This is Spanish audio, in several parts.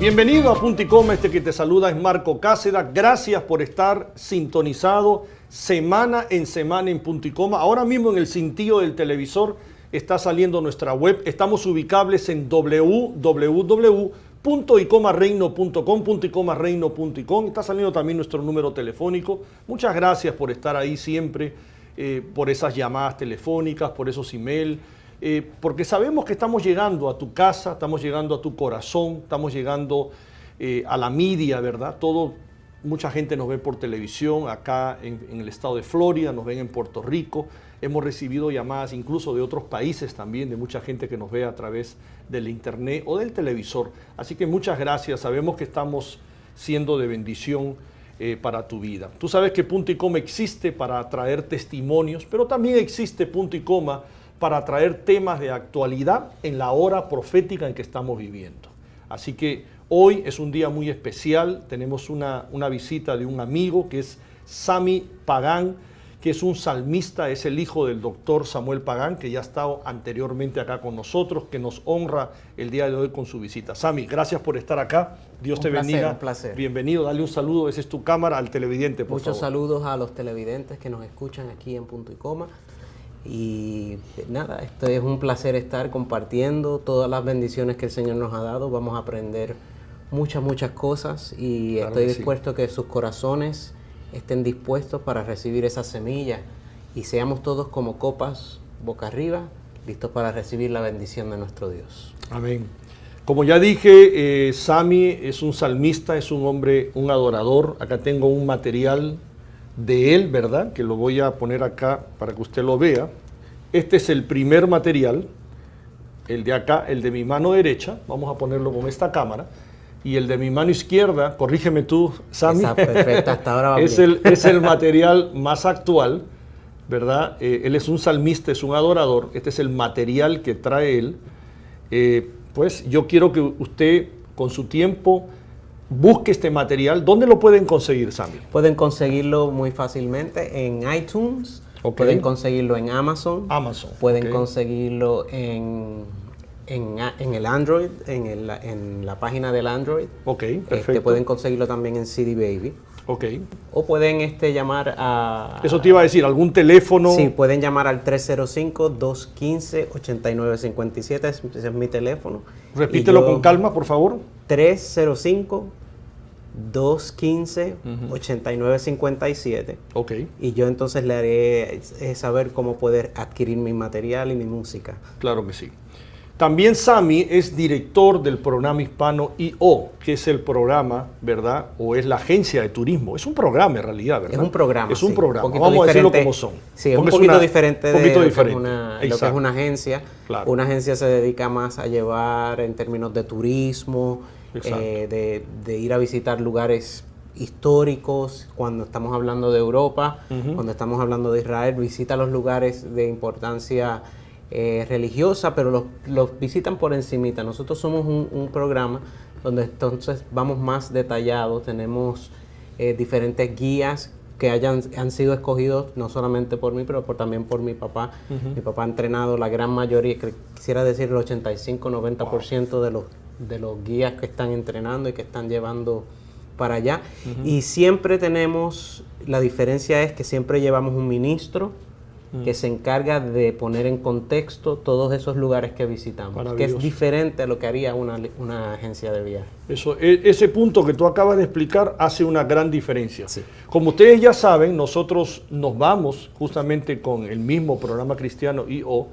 Bienvenido a Punto y Coma, este que te saluda es Marco Cáceres. Gracias por estar sintonizado semana en Punto y Coma. Ahora mismo en el cintillo del televisor está saliendo nuestra web. Estamos ubicables en www.icomareino.com, puntoycomareino.com. Está saliendo también nuestro número telefónico. Muchas gracias por estar ahí siempre, por esas llamadas telefónicas, por esos emails. Porque sabemos que estamos llegando a tu casa, estamos llegando a tu corazón, estamos llegando a la media, ¿verdad? Mucha gente nos ve por televisión acá en el estado de Florida, nos ven en Puerto Rico. Hemos recibido llamadas incluso de otros países también, de mucha gente que nos ve a través del internet o del televisor. Así que muchas gracias, sabemos que estamos siendo de bendición para tu vida. Tú sabes que Punto y Coma existe para traer testimonios, pero también existe Punto y Coma para traer temas de actualidad en la hora profética en que estamos viviendo. Así que hoy es un día muy especial, tenemos una visita de un amigo que es Sammy Pagán, que es un salmista, es el hijo del doctor Samuel Pagán, que ya ha estado anteriormente acá con nosotros, que nos honra el día de hoy con su visita. Sammy, gracias por estar acá, Dios te bendiga. Un placer. Bienvenido, dale un saludo, esa es tu cámara, al televidente, por favor. Muchos saludos a los televidentes que nos escuchan aquí en Punto y Coma. Y nada, esto es un placer estar compartiendo todas las bendiciones que el Señor nos ha dado. Vamos a aprender muchas cosas y claro estoy que dispuesto a que sus corazones estén dispuestos para recibir esa semilla y seamos todos como copas boca arriba, listos para recibir la bendición de nuestro Dios. Amén. Como ya dije, Sammy es un salmista, es un hombre, un adorador. Acá tengo un material de él, ¿verdad? Que lo voy a poner acá para que usted lo vea. Este es el primer material, el de acá, el de mi mano derecha. Vamos a ponerlo con esta cámara. Y el de mi mano izquierda, corrígeme tú, Sammy. Está perfecta, hasta ahora va es el material más actual, ¿verdad? Él es un salmista, es un adorador. Este es el material que trae él. Pues yo quiero que usted, con su tiempo, busque este material. ¿Dónde lo pueden conseguir, Sammy? Pueden conseguirlo muy fácilmente en iTunes, pueden conseguirlo en Amazon, pueden conseguirlo en el Android, en la página del Android. Perfecto. Pueden conseguirlo también en CD Baby. O pueden llamar a... Eso te iba a decir, ¿algún teléfono? Sí, pueden llamar al 305-215-8957, ese es mi teléfono. Repítelo con calma, por favor. 305-215-8957. Y yo entonces le haré saber cómo poder adquirir mi material y mi música. Claro que sí. También Sammy es director del programa hispano I.O., que es el programa, ¿verdad? O es la agencia de turismo. Es un programa en realidad, ¿verdad? Es un programa. Es un programa. Vamos a decirlo como son. Sí, es un poquito diferente de lo que es una agencia. Claro. Una agencia se dedica más a llevar en términos de turismo, de ir a visitar lugares históricos. Cuando estamos hablando de Europa, cuando estamos hablando de Israel, visita los lugares de importancia religiosa, pero los visitan por encimita. Nosotros somos un programa donde entonces vamos más detallados, tenemos diferentes guías que han sido escogidos no solamente por mí, pero también por mi papá. Mi papá ha entrenado la gran mayoría, quisiera decir el 85-90% de los guías que están entrenando y que están llevando para allá. Y siempre tenemos, la diferencia es que siempre llevamos un ministro que se encarga de poner en contexto todos esos lugares que visitamos, que es diferente a lo que haría una agencia de viaje. Ese punto que tú acabas de explicar hace una gran diferencia. Sí. Como ustedes ya saben, nosotros nos vamos justamente con el mismo programa cristiano I.O.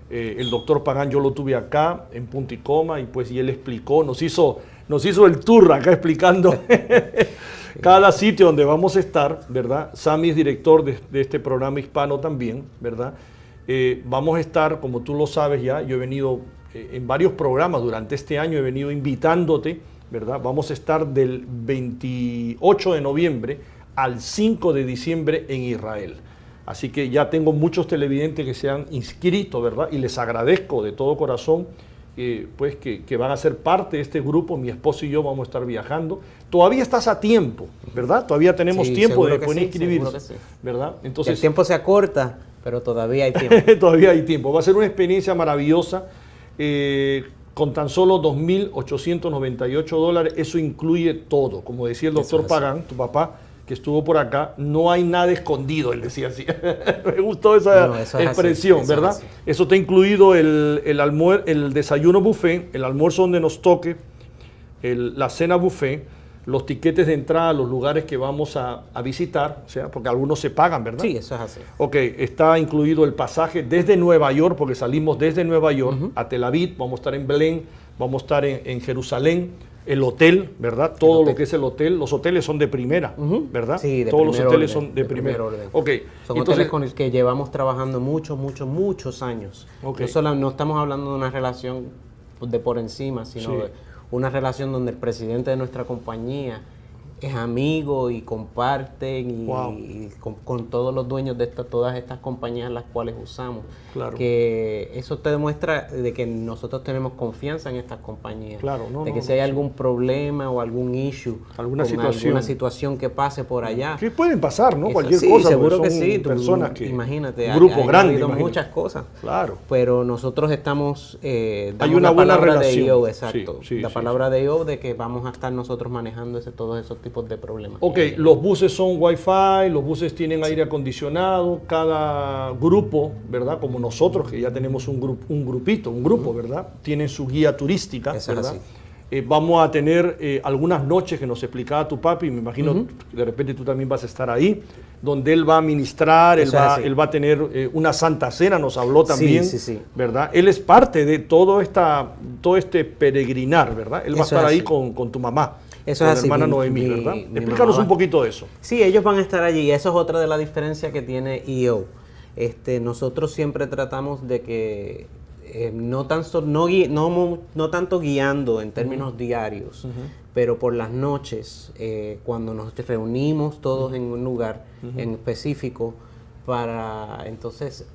El doctor Pagán yo lo tuve acá en Punto y Coma y él explicó, nos hizo el tour acá explicando cada sitio donde vamos a estar, ¿verdad? Sammy es director de este programa hispano también, ¿verdad? Vamos a estar, como tú lo sabes ya, yo he venido en varios programas durante este año, he venido invitándote, ¿verdad? Vamos a estar del 28 de noviembre al 5 de diciembre en Israel. Así que ya tengo muchos televidentes que se han inscrito, ¿verdad? Y les agradezco de todo corazón que van a ser parte de este grupo. Mi esposo y yo vamos a estar viajando. Todavía estás a tiempo, ¿verdad? Todavía tenemos tiempo de poder inscribirse, ¿verdad? Entonces, el tiempo se acorta, pero todavía hay tiempo. Todavía hay tiempo. Va a ser una experiencia maravillosa. Con tan solo $2,898, eso incluye todo. Como decía el doctor Pagán, tu papá, que estuvo por acá, no hay nada escondido, él decía así. Me gustó esa expresión, ¿verdad? Eso está incluido el desayuno buffet, el almuerzo donde nos toque, la cena buffet, los tiquetes de entrada a los lugares que vamos a visitar, o sea, porque algunos se pagan, ¿verdad? Sí, eso es así. Ok, está incluido el pasaje desde Nueva York, porque salimos desde Nueva York a Tel Aviv, vamos a estar en Belén, vamos a estar en Jerusalén, el hotel, ¿verdad? Todo lo que es el hotel, los hoteles son de primera, ¿verdad? Sí, todos los hoteles son de primer orden. Okay. Son hoteles con los que llevamos trabajando muchos años. Okay. No estamos hablando de una relación de por encima, sino de una relación donde el presidente de nuestra compañía es amigo y comparten y con todos los dueños de todas estas compañías las cuales usamos. Claro. Que eso te demuestra de que nosotros tenemos confianza en estas compañías. Claro, de que si hay algún problema o algún issue, alguna situación que pase por allá. Que pueden pasar, ¿no? Cualquier cosa. Seguro que sí. Personas que imagínate, un grupo grande. Ha habido muchas cosas. Claro. Pero nosotros estamos hay una buena relación. De IO, exacto. La palabra de IO de que vamos a estar nosotros manejando todos esos tipos de problemas. Ok, los buses son Wi-Fi, los buses tienen aire acondicionado, cada grupo, ¿verdad? Como nosotros, que ya tenemos un grupo, ¿verdad? Tienen su guía turística, ¿verdad? Vamos a tener algunas noches que nos explicaba tu papi, me imagino que de repente tú también vas a estar ahí, donde él va a ministrar, él va a tener una santa cena, nos habló también, ¿verdad? Él es parte de todo este peregrinar, ¿verdad? Él va a estar ahí con tu mamá. Eso es así, hermana Noemí, ¿verdad? Explícanos un poquito de eso. Sí, ellos van a estar allí. Eso es otra de las diferencias que tiene IO. Nosotros siempre tratamos de que no tanto guiando en términos diarios, pero por las noches, cuando nos reunimos todos en un lugar en específico para entonces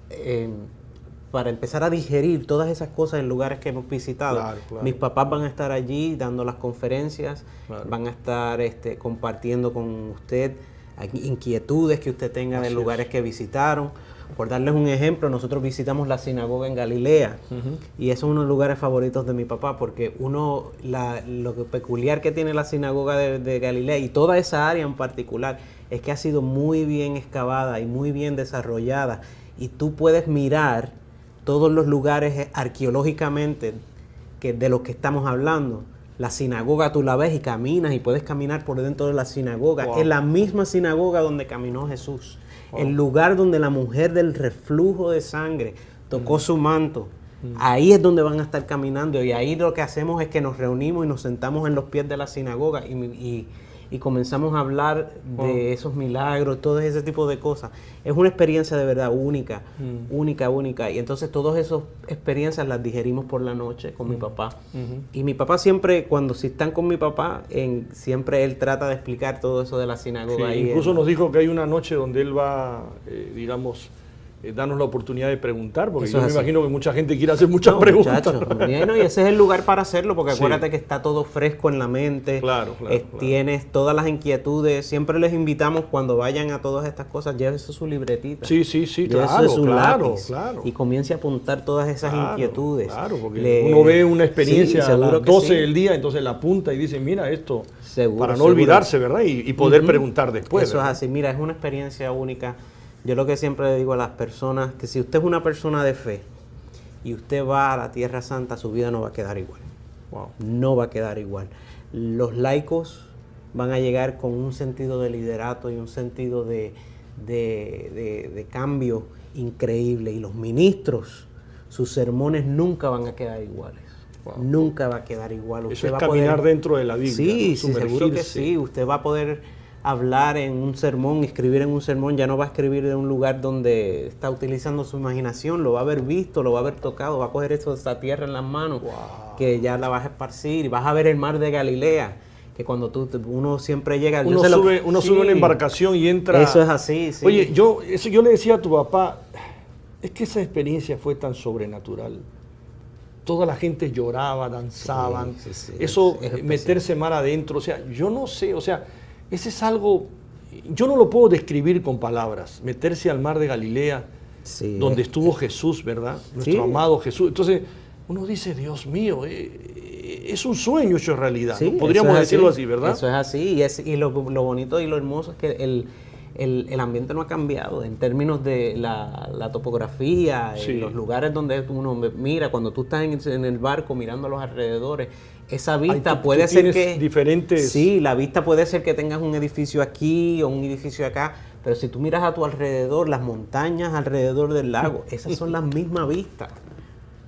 para empezar a digerir todas esas cosas en lugares que hemos visitado. Claro. Mis papás van a estar allí dando las conferencias, van a estar compartiendo con usted inquietudes que usted tenga de lugares que visitaron. Por darles un ejemplo, nosotros visitamos la sinagoga en Galilea y es uno de los lugares favoritos de mi papá porque lo peculiar que tiene la sinagoga de Galilea y toda esa área en particular es que ha sido muy bien excavada y muy bien desarrollada y tú puedes mirar todos los lugares arqueológicamente de los que estamos hablando. La sinagoga tú la ves y caminas y puedes caminar por dentro de la sinagoga. Es la misma sinagoga donde caminó Jesús. El lugar donde la mujer del reflujo de sangre tocó su manto. Ahí es donde van a estar caminando y ahí lo que hacemos es que nos reunimos y nos sentamos en los pies de la sinagoga y comenzamos a hablar de esos milagros, todo ese tipo de cosas. Es una experiencia de verdad única. Y entonces todas esas experiencias las digerimos por la noche con mi papá. Y mi papá siempre, si están con mi papá, siempre él trata de explicar todo eso de la sinagoga. Sí, incluso nos dijo que hay una noche donde él va, darnos la oportunidad de preguntar, porque yo me imagino que mucha gente quiere hacer muchas preguntas. Bueno, y ese es el lugar para hacerlo, porque acuérdate que está todo fresco en la mente. Claro. Tienes todas las inquietudes. Siempre les invitamos cuando vayan a todas estas cosas, llévese su libretita. Sí, claro. Y comience a apuntar todas esas inquietudes. Claro, porque uno ve una experiencia a las 12 del día, entonces la apunta y dice, mira esto, para no olvidarse, ¿verdad? Y poder preguntar después. Eso es así, mira, es una experiencia única. Yo lo que siempre le digo a las personas, que si usted es una persona de fe y usted va a la Tierra Santa, su vida no va a quedar igual. No va a quedar igual. Los laicos van a llegar con un sentido de liderato y un sentido de cambio increíble. Y los ministros, sus sermones nunca van a quedar iguales. Nunca va a quedar igual. Eso es caminar dentro de la Biblia. Sí, seguro que sí. Usted va a poder hablar en un sermón, escribir en un sermón, ya no va a escribir de un lugar donde está utilizando su imaginación, lo va a haber visto, lo va a haber tocado, va a coger esa tierra en las manos, que ya la vas a esparcir, y vas a ver el mar de Galilea, que cuando uno siempre llega... Uno sube una embarcación y entra... Eso es así, sí. Oye, yo le decía a tu papá, es que esa experiencia fue tan sobrenatural. toda la gente lloraba, danzaban, es meterse mar adentro, o sea, yo no sé, o sea, ese es algo, yo no lo puedo describir con palabras, meterse al mar de Galilea, donde estuvo Jesús, ¿verdad? Nuestro amado Jesús. Entonces, uno dice, Dios mío, es un sueño hecho realidad, ¿no? Podríamos decirlo así, ¿verdad? Eso es así, y lo bonito y lo hermoso es que el ambiente no ha cambiado en términos de la topografía, los lugares donde uno mira, cuando tú estás en el barco mirando a los alrededores, esa vista puede ser que... diferentes... Sí, la vista puede ser que tengas un edificio aquí o un edificio acá, pero si tú miras a tu alrededor, las montañas alrededor del lago, esas son las mismas vistas.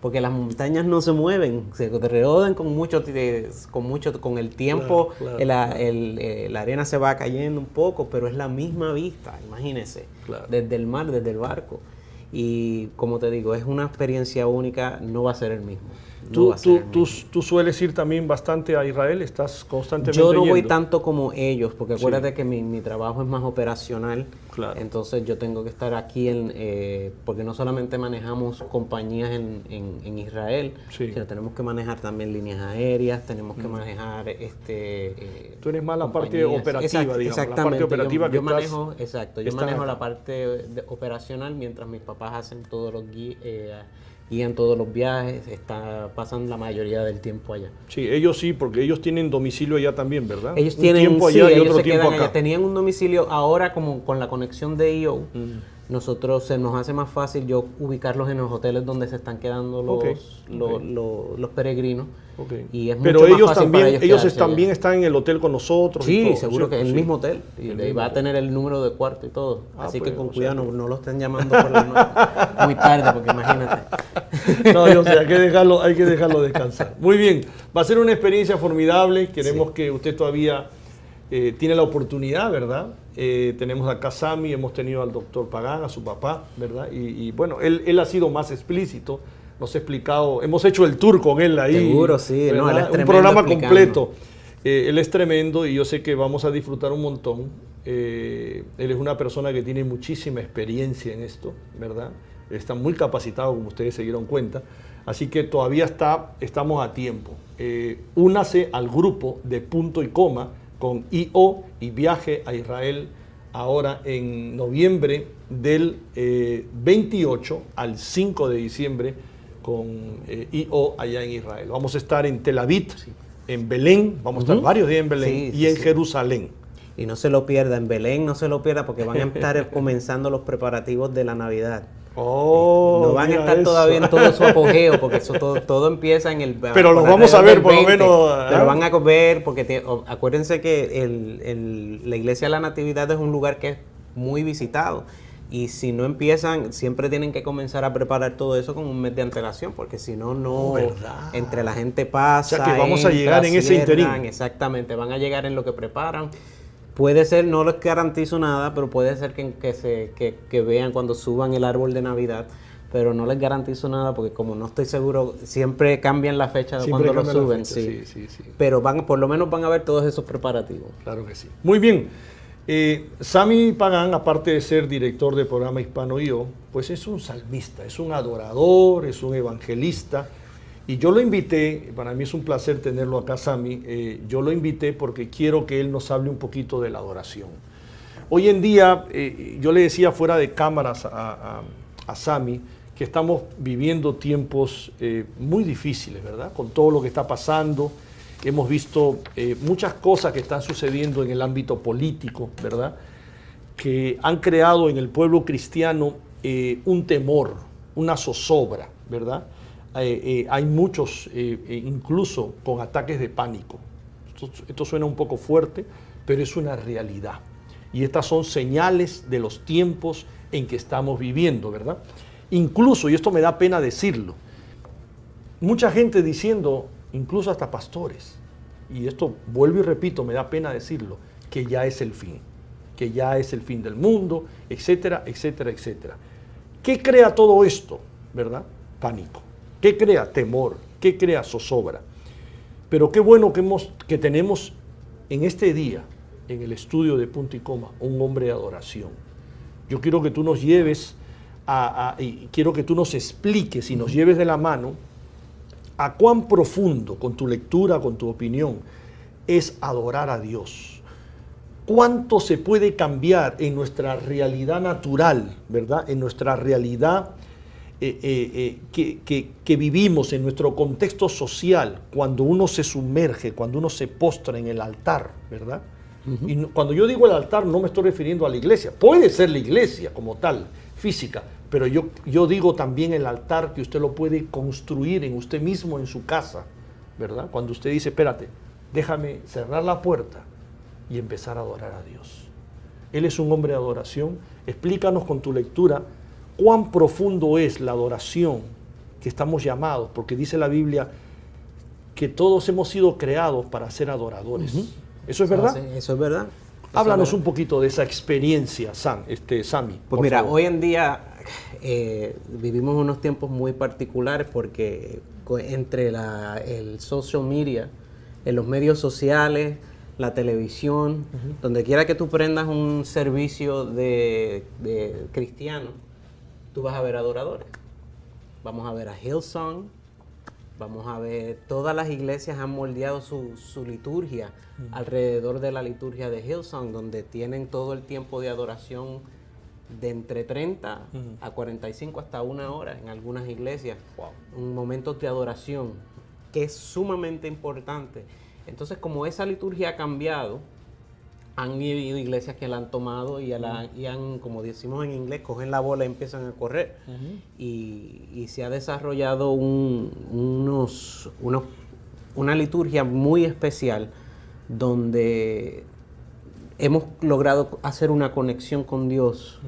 Porque las montañas no se mueven, se rodean con el tiempo, claro. La arena se va cayendo un poco, pero es la misma vista, imagínense, claro. Desde el mar, desde el barco. Y como te digo, es una experiencia única, no va a ser el mismo. ¿Tú sueles ir también bastante a Israel? ¿Estás constantemente Yo no yendo? voy tanto como ellos, porque acuérdate que mi trabajo es más operacional. Claro. Entonces yo tengo que estar aquí, porque no solamente manejamos compañías en Israel, sino tenemos que manejar también líneas aéreas, tenemos que manejar... Tú eres más la parte operativa, digamos. Exactamente. La parte operativa yo manejo la parte operacional, mientras mis papás hacen todos los guían todos los viajes, pasan la mayoría del tiempo allá. Sí, ellos sí, porque ellos tienen domicilio allá también, ¿verdad? Ellos tienen tiempo allá y otro se tiempo quedan acá. Allá. Tenían un domicilio, ahora como con la conexión de EO, nosotros se nos hace más fácil yo ubicarlos en los hoteles donde se están quedando los peregrinos. Okay. Y es pero mucho ellos más fácil también, para ellos también están en el hotel con nosotros. Sí, y todo, seguro ¿cierto? que en el mismo hotel. Y va a tener el número de cuarto y todo. Así pues, que con cuidado, no lo estén llamando por la noche muy tarde, porque imagínate. No, o sea, hay que dejarlo descansar. Muy bien, va a ser una experiencia formidable. Queremos que usted todavía tiene la oportunidad, ¿verdad? Tenemos acá a Sami, hemos tenido al doctor Pagán, a su papá, ¿verdad? Y bueno, él ha sido más explícito. Nos ha explicado, hemos hecho el tour con él ahí. Seguro, sí. No, él es un programa completo. Él es tremendo y yo sé que vamos a disfrutar un montón. Él es una persona que tiene muchísima experiencia en esto, ¿verdad? Está muy capacitado, como ustedes se dieron cuenta. Así que todavía estamos a tiempo. Únase al grupo de Punto y Coma con IO y viaje a Israel ahora en noviembre del 28 al 5 de diciembre con IO allá en Israel. Vamos a estar en Tel Aviv, en Belén, vamos a estar varios días en Belén y en Jerusalén. Y no se lo pierda, en Belén no se lo pierda porque van a estar comenzando los preparativos de la Navidad. No van a estar todavía en todo su apogeo porque eso todo empieza en el... Pero los vamos a ver por lo menos. Pero van a ver porque acuérdense que la Iglesia de la Natividad es un lugar que es muy visitado. Y si no empiezan, siempre tienen que comenzar a preparar todo eso con un mes de antelación, porque si no, entre la gente pasa. O sea que vamos a llegar en ese interín. Exactamente, van a llegar en lo que preparan. Puede ser, no les garantizo nada, pero puede ser que vean cuando suban el árbol de Navidad, pero no les garantizo nada porque como no estoy seguro, siempre cambian la fecha de cuando lo suben. Sí. Pero por lo menos van a ver todos esos preparativos. Claro que sí. Muy bien. Sami Pagán, aparte de ser director del programa Hispano IO, pues es un salmista, es un adorador, es un evangelista. Y yo lo invité, para mí es un placer tenerlo acá, Sami, yo lo invité porque quiero que él nos hable un poquito de la adoración. Hoy en día, yo le decía fuera de cámaras a Sami que estamos viviendo tiempos muy difíciles, ¿verdad? Con todo lo que está pasando. Hemos visto muchas cosas que están sucediendo en el ámbito político, ¿verdad? Que han creado en el pueblo cristiano un temor, una zozobra, ¿verdad? Hay muchos, incluso con ataques de pánico. Esto suena un poco fuerte, pero es una realidad. Y estas son señales de los tiempos en que estamos viviendo, ¿verdad? Incluso, y esto me da pena decirlo, mucha gente diciendo, incluso hasta pastores, y esto vuelvo y repito, me da pena decirlo, que ya es el fin del mundo, etcétera, etcétera, etcétera. ¿Qué crea todo esto? ¿Verdad? Pánico. ¿Qué crea? Temor. ¿Qué crea? Zozobra. Pero qué bueno que tenemos en este día, en el estudio de Punto y Coma, un hombre de adoración. Yo quiero que tú nos lleves y quiero que tú nos expliques y nos lleves de la mano ¿A cuán profundo, con tu lectura, con tu opinión, es adorar a Dios? ¿Cuánto se puede cambiar en nuestra realidad natural, ¿verdad? En nuestra realidad que vivimos, en nuestro contexto social, cuando uno se sumerge, cuando uno se postra en el altar, ¿verdad? Uh-huh. Y cuando yo digo el altar no me estoy refiriendo a la iglesia. Puede ser la iglesia como tal, física, pero yo digo también el altar que usted lo puede construir en usted mismo, en su casa, ¿verdad? Cuando usted dice, espérate, déjame cerrar la puerta y empezar a adorar a Dios. Él es un hombre de adoración. Explícanos con tu lectura cuán profundo es la adoración que estamos llamados, porque dice la Biblia que todos hemos sido creados para ser adoradores. Uh-huh. ¿Eso es verdad? Eso es verdad. Háblanos un poquito de esa experiencia, Sammy. Pues mira, favor. Hoy en día vivimos unos tiempos muy particulares porque entre el social media, en los medios sociales, la televisión, uh-huh, donde quiera que tú prendas un servicio de cristiano, tú vas a ver adoradores. Vamos a ver a Hillsong, vamos a ver, todas las iglesias han moldeado su liturgia uh-huh alrededor de la liturgia de Hillsong, donde tienen todo el tiempo de adoración de entre 30 uh-huh a 45 hasta 1 hora en algunas iglesias. Wow. Un momento de adoración que es sumamente importante. Entonces, como esa liturgia ha cambiado, han habido iglesias que la han tomado y han, como decimos en inglés, cogen la bola y empiezan a correr. Uh-huh. Y se ha desarrollado una liturgia muy especial donde hemos logrado hacer una conexión con Dios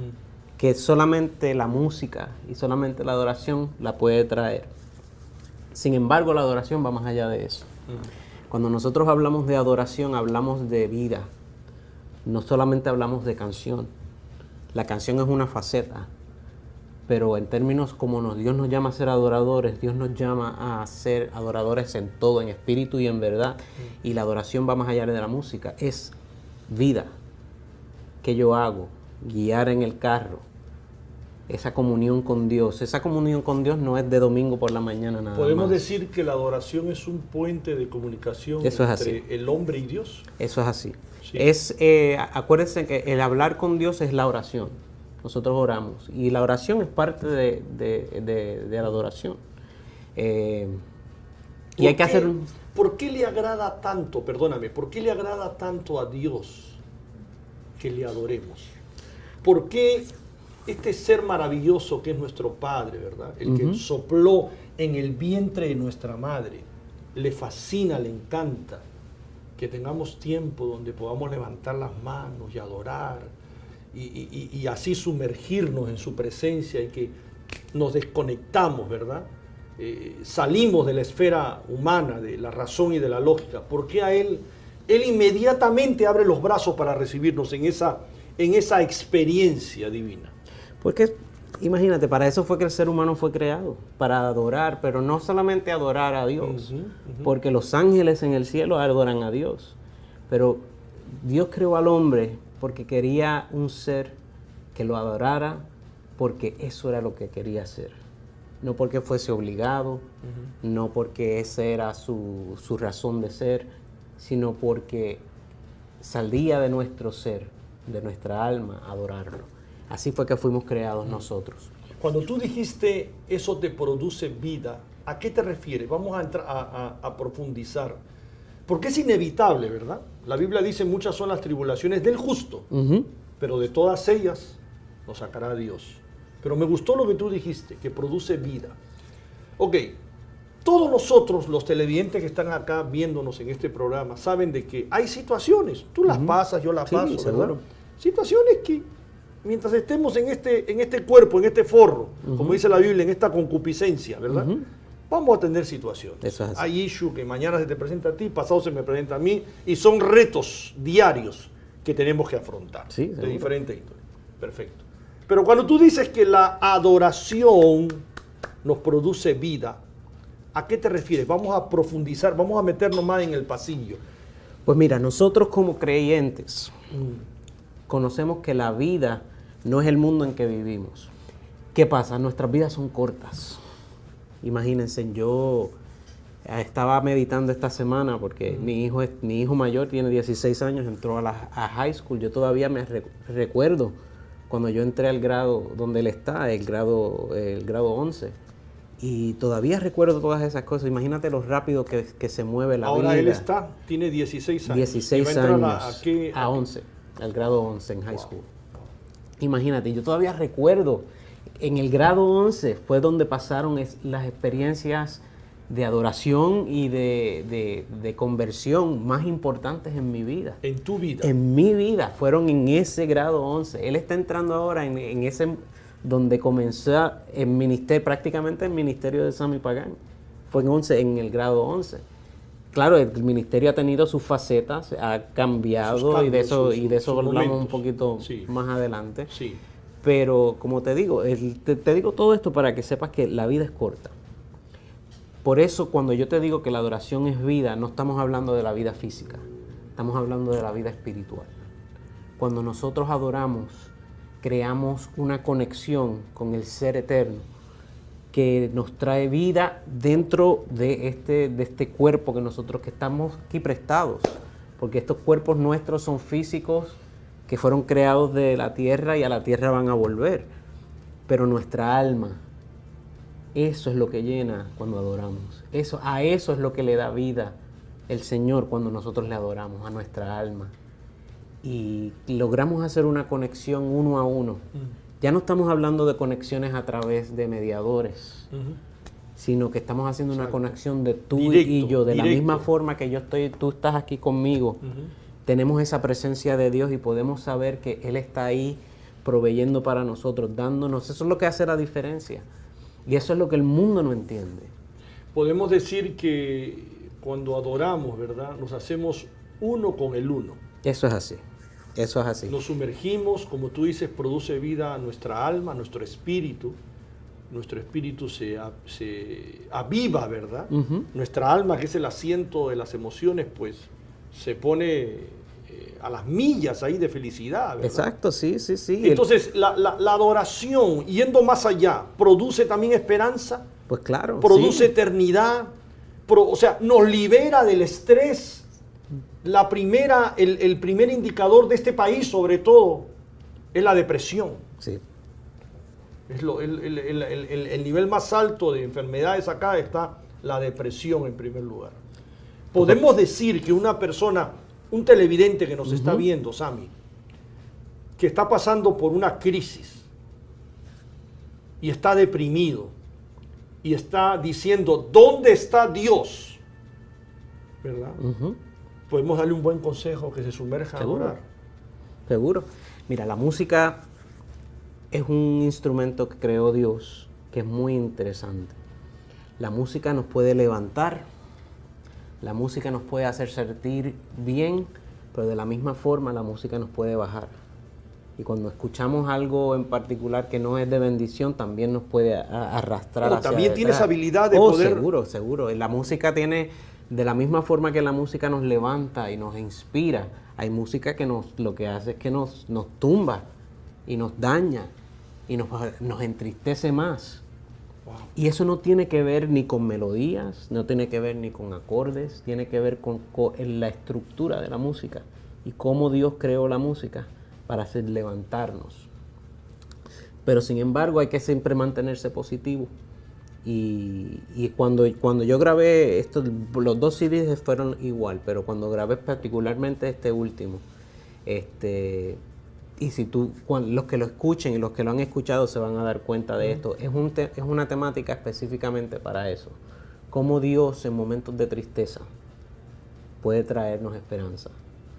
que solamente la música y solamente la adoración la puede traer. Sin embargo, la adoración va más allá de eso. Cuando nosotros hablamos de adoración, hablamos de vida. No solamente hablamos de canción. La canción es una faceta, pero en términos como Dios nos llama a ser adoradores, Dios nos llama a ser adoradores en todo, en espíritu y en verdad. Y la adoración va más allá de la música. Es vida que yo hago, guiar en el carro, esa comunión con Dios. Esa comunión con Dios no es de domingo por la mañana nada más. ¿Podemos decir que la adoración es un puente de comunicación entre el hombre y Dios? Eso es así. Sí. Acuérdense que el hablar con Dios es la oración. Nosotros oramos y la oración es parte de la adoración. Y hay que hacer... ¿Por qué le agrada tanto, perdóname, por qué le agrada tanto a Dios que le adoremos? ¿Por qué este ser maravilloso que es nuestro Padre, ¿verdad? El que sopló en el vientre de nuestra madre, le fascina, le encanta que tengamos tiempo donde podamos levantar las manos y adorar y así sumergirnos en su presencia y que nos desconectamos, ¿verdad? Salimos de la esfera humana, de la razón y de la lógica? ¿Por qué a Él inmediatamente abre los brazos para recibirnos en esa experiencia divina? Porque imagínate, para eso fue que el ser humano fue creado, para adorar, pero no solamente adorar a Dios, porque los ángeles en el cielo adoran a Dios, pero Dios creó al hombre porque quería un ser que lo adorara, porque eso era lo que quería hacer, no porque fuese obligado, no porque esa era su razón de ser, sino porque salía de nuestro ser, de nuestra alma, adorarlo. Así fue que fuimos creados nosotros. Cuando tú dijiste eso te produce vida, ¿a qué te refieres? Vamos a entrar a profundizar. Porque es inevitable, ¿verdad? La Biblia dice muchas son las tribulaciones del justo, pero de todas ellas nos sacará Dios. Pero me gustó lo que tú dijiste, que produce vida. Ok, todos nosotros, los televidentes que están acá viéndonos en este programa, saben de que hay situaciones. Tú las pasas, yo las paso, ¿verdad? Seguro. Situaciones que mientras estemos en este cuerpo, en este forro, como dice la Biblia, en esta concupiscencia, ¿verdad? Vamos a tener situaciones. Eso es así. Hay issue que mañana se te presenta a ti, pasado se me presenta a mí, y son retos diarios que tenemos que afrontar, de diferente índole. Perfecto. Pero cuando tú dices que la adoración nos produce vida, ¿a qué te refieres? Vamos a profundizar, vamos a meternos más en el pasillo. Pues mira, nosotros como creyentes conocemos que la vida no es el mundo en que vivimos. ¿Qué pasa? Nuestras vidas son cortas. Imagínense, yo estaba meditando esta semana porque mi hijo mayor tiene 16 años, entró a high school. Yo todavía me recuerdo cuando yo entré al grado donde él está, el grado 11. Y todavía recuerdo todas esas cosas. Imagínate lo rápido que se mueve la vida. Ahora él tiene 16 años. 16 años. A 11, al grado 11 en high school. Imagínate, yo todavía recuerdo, en el grado 11 fue donde pasaron las experiencias de adoración y de conversión más importantes en mi vida. ¿En tu vida? En mi vida, fueron en ese grado 11. Él está entrando ahora en ese, donde comenzó el ministerio, prácticamente el ministerio de Sammy Pagán. Fue en el grado 11. Claro, el ministerio ha tenido sus facetas, ha cambiado, cambios, y de eso hablamos un poquito más adelante. Sí. Pero como te digo, te digo todo esto para que sepas que la vida es corta. Por eso cuando yo te digo que la adoración es vida, no estamos hablando de la vida física, estamos hablando de la vida espiritual. Cuando nosotros adoramos, creamos una conexión con el Ser Eterno que nos trae vida dentro de este cuerpo que estamos aquí prestados, porque estos cuerpos nuestros son físicos que fueron creados de la tierra y a la tierra van a volver, pero nuestra alma, eso es lo que llena cuando adoramos. A eso es lo que le da vida el Señor cuando nosotros le adoramos, a nuestra alma. Y logramos hacer una conexión uno a uno. Ya no estamos hablando de conexiones a través de mediadores, sino que estamos haciendo una conexión de tú y yo, de la misma forma que tú estás aquí conmigo. Tenemos esa presencia de Dios y podemos saber que Él está ahí proveyendo para nosotros, dándonos. Eso es lo que hace la diferencia. Y eso es lo que el mundo no entiende. Podemos decir que cuando adoramos, ¿verdad?, nos hacemos uno con el uno. Eso es así. Eso es así. Nos sumergimos, como tú dices, produce vida a nuestra alma, a nuestro espíritu. Nuestro espíritu se aviva, ¿verdad? Nuestra alma, que es el asiento de las emociones, pues se pone a las millas ahí de felicidad, ¿verdad? Exacto, sí. Entonces, la adoración, yendo más allá, ¿produce también esperanza? Pues claro. ¿Produce eternidad? O sea, nos libera del estrés. El primer indicador de este país, sobre todo, es la depresión. Sí. Es el nivel más alto de enfermedades acá está la depresión en primer lugar. Podemos decir que una persona, un televidente que nos está viendo, Sammy, que está pasando por una crisis y está deprimido y está diciendo, ¿dónde está Dios? ¿Verdad? Podemos darle un buen consejo, que se sumerja a orar. Seguro. Mira, la música es un instrumento que creó Dios, que es muy interesante. La música nos puede levantar, la música nos puede hacer sentir bien, pero de la misma forma la música nos puede bajar. Y cuando escuchamos algo en particular que no es de bendición, también nos puede arrastrar hacia también detrás. tienes habilidad de poder... Seguro. La música tiene, de la misma forma que la música nos levanta y nos inspira, hay música que lo que hace es que nos tumba y nos daña y nos entristece más. Wow. Y eso no tiene que ver ni con melodías, no tiene que ver ni con acordes, tiene que ver con la estructura de la música y cómo Dios creó la música para hacer levantarnos. Pero sin embargo hay que siempre mantenerse positivo. Y cuando yo grabé esto, los dos CDs fueron igual, pero cuando grabé particularmente este último, y si los que lo escuchen y los que lo han escuchado se van a dar cuenta de esto, es una temática específicamente para eso. Cómo Dios en momentos de tristeza puede traernos esperanza.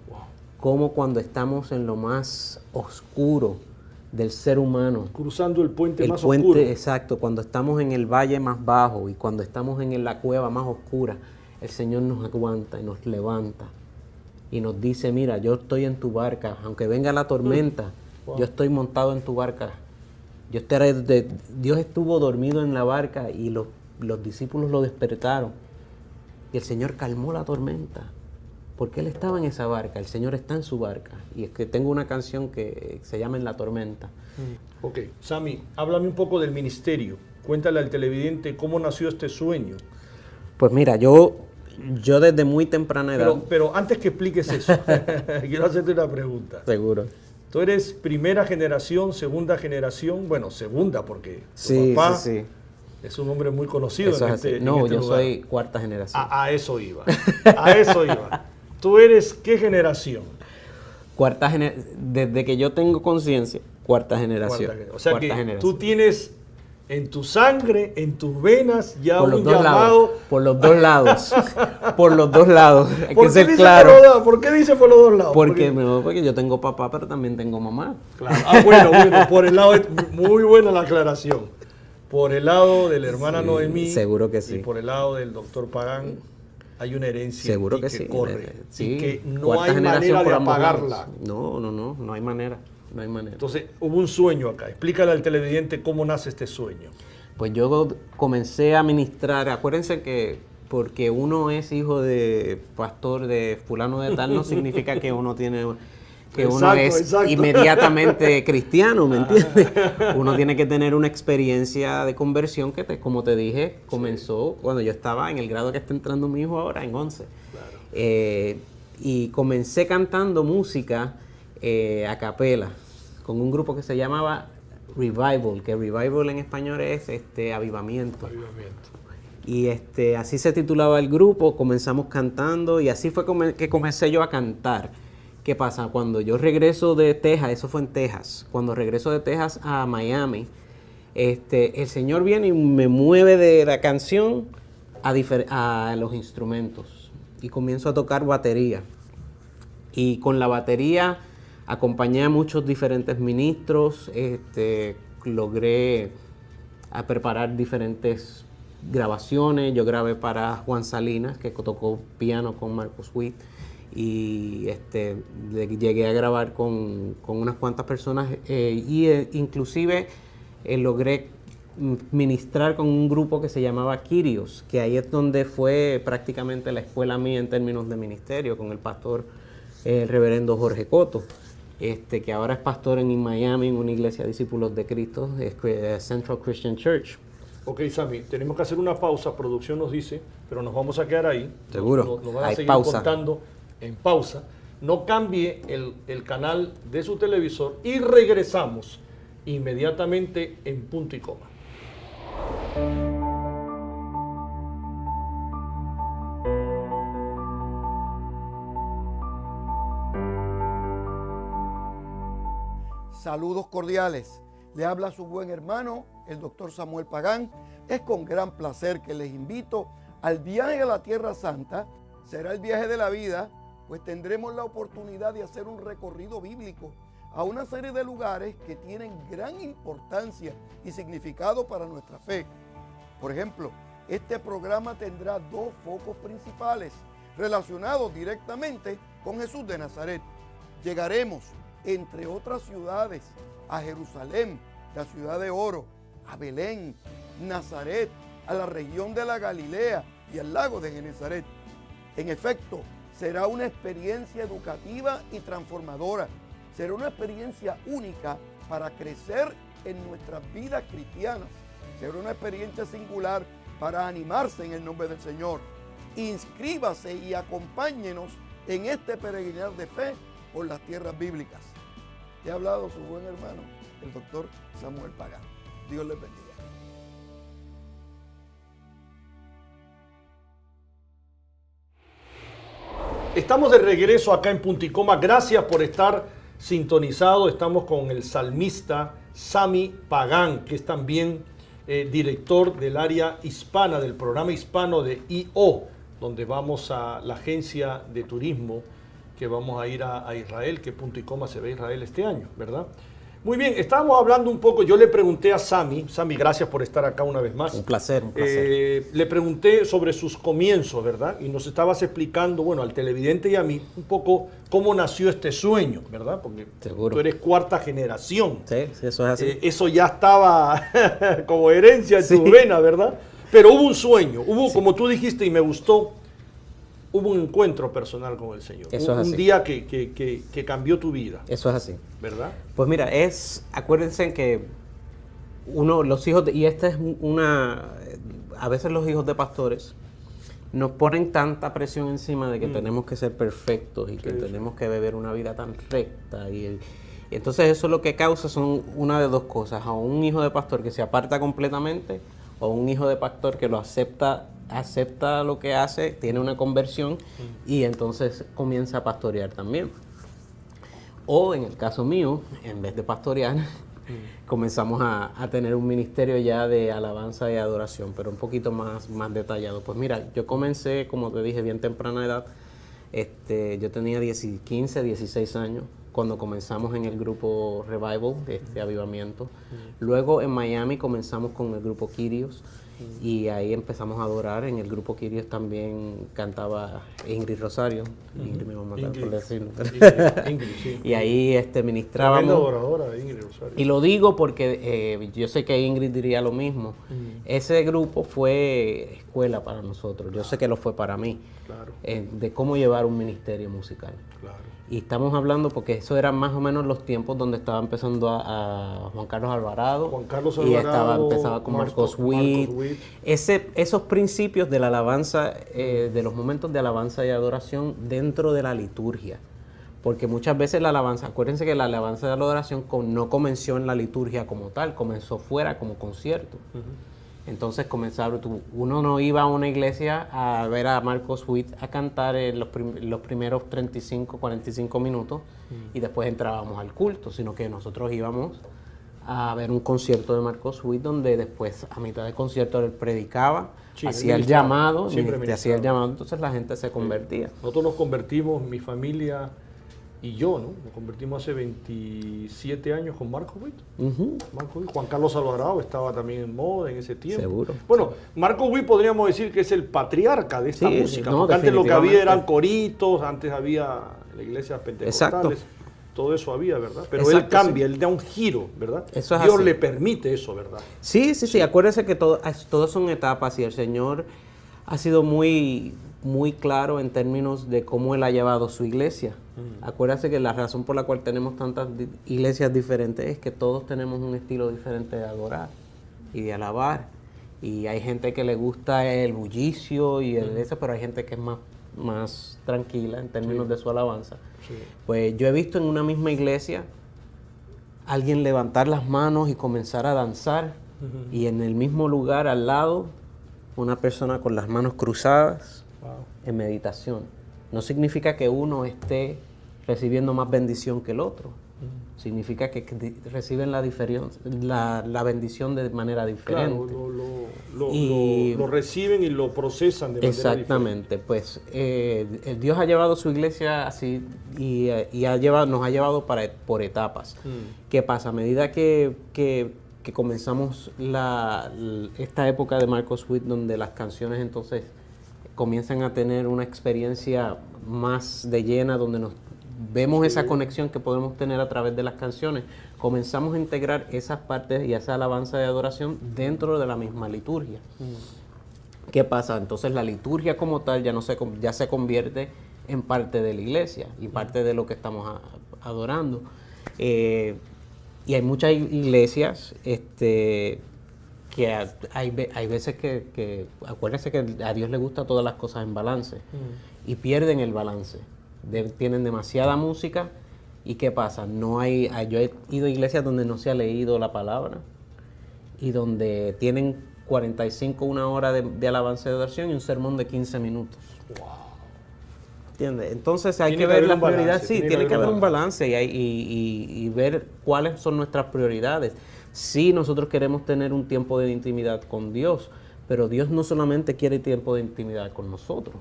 Wow. Cómo cuando estamos en lo más oscuro del ser humano, cruzando el puente más oscuro. Exacto, cuando estamos en el valle más bajo y cuando estamos en la cueva más oscura, el Señor nos aguanta y nos levanta y nos dice, mira, yo estoy en tu barca, aunque venga la tormenta, wow, yo estoy montado en tu barca. Dios estuvo dormido en la barca y los discípulos lo despertaron y el Señor calmó la tormenta. Porque Él estaba en esa barca, el Señor está en su barca. Y es que tengo una canción que se llama En la tormenta. Ok, Sammy, háblame un poco del ministerio. Cuéntale al televidente cómo nació este sueño. Pues mira, yo desde muy temprana edad... Pero antes que expliques eso, quiero hacerte una pregunta. Seguro. ¿Tú eres primera generación, segunda generación? Bueno, segunda porque tu papá sí. es un hombre muy conocido eso en es este, así. No, en este yo lugar. soy cuarta generación. A eso iba. A eso iba. ¿Tú eres qué generación? Desde que yo tengo conciencia, cuarta generación. O sea cuarta que generación. tú tienes en tu sangre, en tus venas, ya por un los dos llamado. lados, por los dos lados. Por los dos lados. Hay que ser dice claro. ¿Por qué dice por los dos lados? Porque yo tengo papá, pero también tengo mamá. Claro. Bueno, por el lado, muy buena la aclaración. Por el lado de la hermana Noemí. Seguro que sí. Y por el lado del doctor Pagán, hay una herencia seguro que que sí. corre. Sí. Y que no Cuarta hay generación manera de por ambos apagarla. lados. No hay manera. No hay manera. Entonces, hubo un sueño acá. Explícale al televidente cómo nace este sueño. Pues yo comencé a ministrar. Acuérdense que porque uno es hijo de pastor de fulano de tal, no significa que uno tiene... que uno es inmediatamente cristiano, ¿me entiendes? Uno tiene que tener una experiencia de conversión que, como te dije, comenzó cuando yo estaba en el grado que está entrando mi hijo ahora, en 11. Claro. Y comencé cantando música a capela con un grupo que se llamaba Revival, que Revival en español es avivamiento. Y así se titulaba el grupo, comenzamos cantando y así fue que comencé yo a cantar. ¿Qué pasa? Cuando yo regreso de Texas, eso fue en Texas, cuando regreso de Texas a Miami, el Señor viene y me mueve de la canción a los instrumentos y comienzo a tocar batería. Y con la batería acompañé a muchos diferentes ministros, logré preparar diferentes grabaciones. Yo grabé para Juan Salinas, que tocó piano con Marcos Witt. Y llegué a grabar con unas cuantas personas inclusive logré ministrar con un grupo que se llamaba Kyrios, que ahí es donde fue prácticamente la escuela mía en términos de ministerio, con el pastor el reverendo Jorge Cotto, que ahora es pastor en Miami en una iglesia de discípulos de Cristo, Central Christian Church. Ok, Sammy, tenemos que hacer una pausa, producción nos dice, pero nos vamos a quedar ahí. Seguro. Nos van a seguir pausa. contando en pausa. No cambie el canal de su televisor y regresamos inmediatamente en punto y coma. Saludos cordiales. Le habla su buen hermano, el doctor Samuel Pagán. Es con gran placer que les invito al viaje a la Tierra Santa. Será el viaje de la vida, pues tendremos la oportunidad de hacer un recorrido bíblico a una serie de lugares que tienen gran importancia y significado para nuestra fe. Por ejemplo, este programa tendrá dos focos principales relacionados directamente con Jesús de Nazaret. Llegaremos, entre otras ciudades, a Jerusalén, la ciudad de oro, a Belén, Nazaret, a la región de la Galilea y al lago de Genesaret. En efecto, será una experiencia educativa y transformadora. Será una experiencia única para crecer en nuestras vidas cristianas. Será una experiencia singular para animarse en el nombre del Señor. Inscríbase y acompáñenos en este peregrinar de fe por las tierras bíblicas. Le ha hablado su buen hermano, el doctor Samuel Pagán. Dios les bendiga. Estamos de regreso acá en Punto y Coma. Gracias por estar sintonizado. Estamos con el salmista Sammy Pagán, que es también director del área hispana, del programa hispano de I.O., donde vamos a la agencia de turismo, que vamos a ir a Israel, que Punto y Coma se ve a Israel este año, ¿verdad? Muy bien, estábamos hablando un poco, yo le pregunté a Sammy, gracias por estar acá una vez más. Un placer, un placer. Le pregunté sobre sus comienzos, ¿verdad? Y nos estabas explicando, bueno, al televidente y a mí, un poco cómo nació este sueño, ¿verdad? Porque Seguro. Tú eres cuarta generación. Sí, eso es así. Eso ya estaba como herencia en tu vena, ¿verdad? Pero hubo un sueño, como tú dijiste y me gustó, hubo un encuentro personal con el Señor. Eso es así. Un día que cambió tu vida. Eso es así. ¿Verdad? Pues mira, acuérdense que los hijos, y esta es a veces los hijos de pastores nos ponen tanta presión encima de que tenemos que ser perfectos y que tenemos que vivir una vida tan recta. Y entonces eso lo que causa son una de dos cosas: o un hijo de pastor que se aparta completamente, o un hijo de pastor que lo acepta lo que hace, tiene una conversión y entonces comienza a pastorear también. O en el caso mío, en vez de pastorear, comenzamos a tener un ministerio ya de alabanza y adoración, pero un poquito más detallado. Pues mira, yo comencé, como te dije, bien temprana edad. Yo tenía 15, 16 años cuando comenzamos en el grupo Revival, Avivamiento. Luego en Miami comenzamos con el grupo Kyrios. Y ahí empezamos a adorar. En el grupo Kyrios también cantaba Ingrid Rosario. Ingrid me va a matar por decirlo. Ingrid, sí. Y ahí ministrábamos. Adoradora, Ingrid Rosario. Y lo digo porque yo sé que Ingrid diría lo mismo. Ese grupo fue escuela para nosotros. Yo sé que lo fue para mí. Claro. De cómo llevar un ministerio musical. Claro. Y estamos hablando porque eso eran más o menos los tiempos donde estaba empezando a Juan Carlos Alvarado. Y empezaba con Marcos Witt. Esos principios de la alabanza, de los momentos de alabanza y adoración dentro de la liturgia. Porque muchas veces la alabanza, acuérdense que la alabanza y la adoración no comenzó en la liturgia como tal, comenzó fuera como concierto. Entonces uno no iba a una iglesia a ver a Marcos Witt a cantar los primeros 35, 45 minutos y después entrábamos al culto, sino que nosotros íbamos a ver un concierto de Marcos Witt donde después a mitad del concierto él predicaba, hacía el llamado, entonces la gente se convertía. Nosotros nos convertimos, mi familia y yo, ¿no? Nos convertimos hace 27 años con Marcos Witt. Juan Carlos Alvarado estaba también en moda en ese tiempo. Seguro. Bueno, Marcos Witt podríamos decir que es el patriarca de esta música. Porque antes lo que había eran coritos, antes había la iglesia pentecostales. Exacto. Todo eso había, ¿verdad? Pero él cambia, él da un giro, ¿verdad? Eso es Dios así. le permite eso, ¿verdad? Sí. Acuérdense que todas son etapas y el Señor ha sido muy claro en términos de cómo Él ha llevado su iglesia. Acuérdense que la razón por la cual tenemos tantas iglesias diferentes es que todos tenemos un estilo diferente de adorar y de alabar. Y hay gente que le gusta el bullicio y eso, pero hay gente que es más tranquila en términos de su alabanza. Sí. Pues yo he visto en una misma iglesia alguien levantar las manos y comenzar a danzar y en el mismo lugar al lado una persona con las manos cruzadas en meditación. No significa que uno esté recibiendo más bendición que el otro. Significa que reciben la bendición de manera diferente. Claro, lo reciben y lo procesan de manera diferente. Exactamente. Pues Dios ha llevado su iglesia así y nos ha llevado por etapas. ¿Qué pasa? A medida que comenzamos esta época de Marcos Witt, donde las canciones entonces comienzan a tener una experiencia más de llena, donde nos vemos esa conexión que podemos tener a través de las canciones, comenzamos a integrar esas partes y esa alabanza de adoración dentro de la misma liturgia. ¿Qué pasa? Entonces la liturgia como tal ya se convierte en parte de la iglesia y parte de lo que estamos adorando. Y hay muchas iglesias que hay veces que acuérdense que a Dios le gusta todas las cosas en balance y pierden el balance. Tienen demasiada música y ¿qué pasa? Yo he ido a iglesias donde no se ha leído la palabra y donde tienen 45, una hora de alabanza y adoración y un sermón de 15 minutos. Wow. ¿Entiendes? Entonces hay que ver las prioridades. Sí, tiene que haber un balance y ver cuáles son nuestras prioridades. Sí, nosotros queremos tener un tiempo de intimidad con Dios, pero Dios no solamente quiere tiempo de intimidad con nosotros,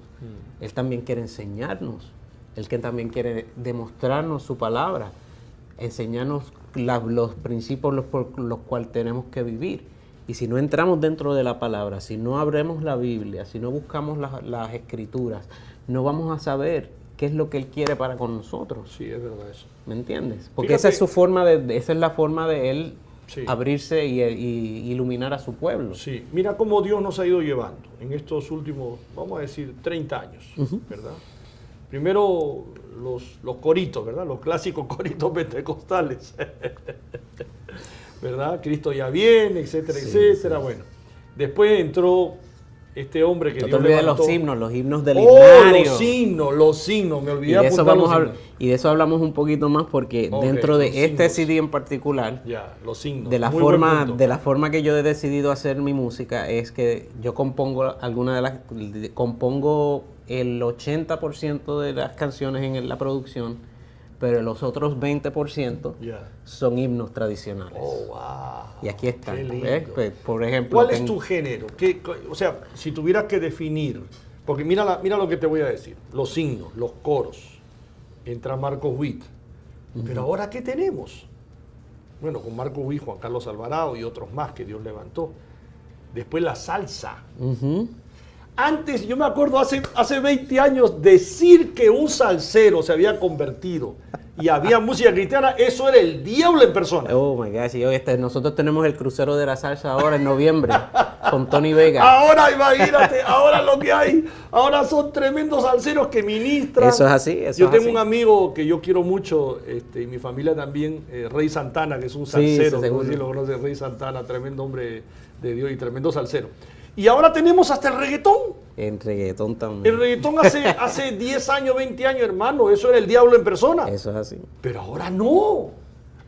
Él también quiere enseñarnos, Él que también quiere demostrarnos su palabra, enseñarnos los principios por los cuales tenemos que vivir. Y si no entramos dentro de la palabra, si no abrimos la Biblia, si no buscamos las escrituras, no vamos a saber qué es lo que Él quiere para con nosotros. Sí, es verdad eso. ¿Me entiendes? Porque esa es la forma de Él abrirse y iluminar a su pueblo. Sí, mira cómo Dios nos ha ido llevando en estos últimos, vamos a decir, 30 años, ¿verdad? Primero los coritos, ¿verdad? Los clásicos coritos pentecostales, ¿verdad? Cristo ya viene, etcétera, etcétera. Sí. Bueno, después entró este hombre que No te Dios olvides levantó. los himnos del Oh, himnario. los signos, me olvidé Y de, eso apuntar los vamos a, signos. y de eso hablamos un poquito más porque Ok, dentro de los este signos. CD en particular, Ya, los signos. de la Muy buen forma punto. de la forma que yo he decidido hacer mi música es que yo compongo compongo el 80% de las canciones en la producción, pero los otros 20% Ya. son himnos tradicionales. Oh, wow. Y aquí están. Qué lindo. ¿Ves? Pues, por ejemplo, ¿Cuál es tu género? O sea, si tuvieras que definir, porque mira lo que te voy a decir, los signos, los coros, entra Marcos Witt, pero ahora ¿qué tenemos? Bueno, con Marcos Witt, Juan Carlos Alvarado y otros más que Dios levantó. Después la salsa. Ujú. Antes, yo me acuerdo hace 20 años, decir que un salsero se había convertido y había música cristiana, eso era el diablo en persona. Oh my gosh, y hoy nosotros tenemos el crucero de la salsa ahora en noviembre con Tony Vega. Ahora, imagínate, ahora lo que hay, ahora son tremendos salseros que ministran. Eso es así, eso Yo es tengo así. un amigo que yo quiero mucho, y mi familia también, Rey Santana, que es un Sí, salsero, sí, seguro. no sé si lo conoce, Rey Santana, tremendo hombre de Dios y tremendo salsero. Y ahora tenemos hasta el reggaetón. En reggaetón también. El reggaetón hace 10 años, 20 años, hermano, eso era el diablo en persona. Eso es así. Pero ahora no.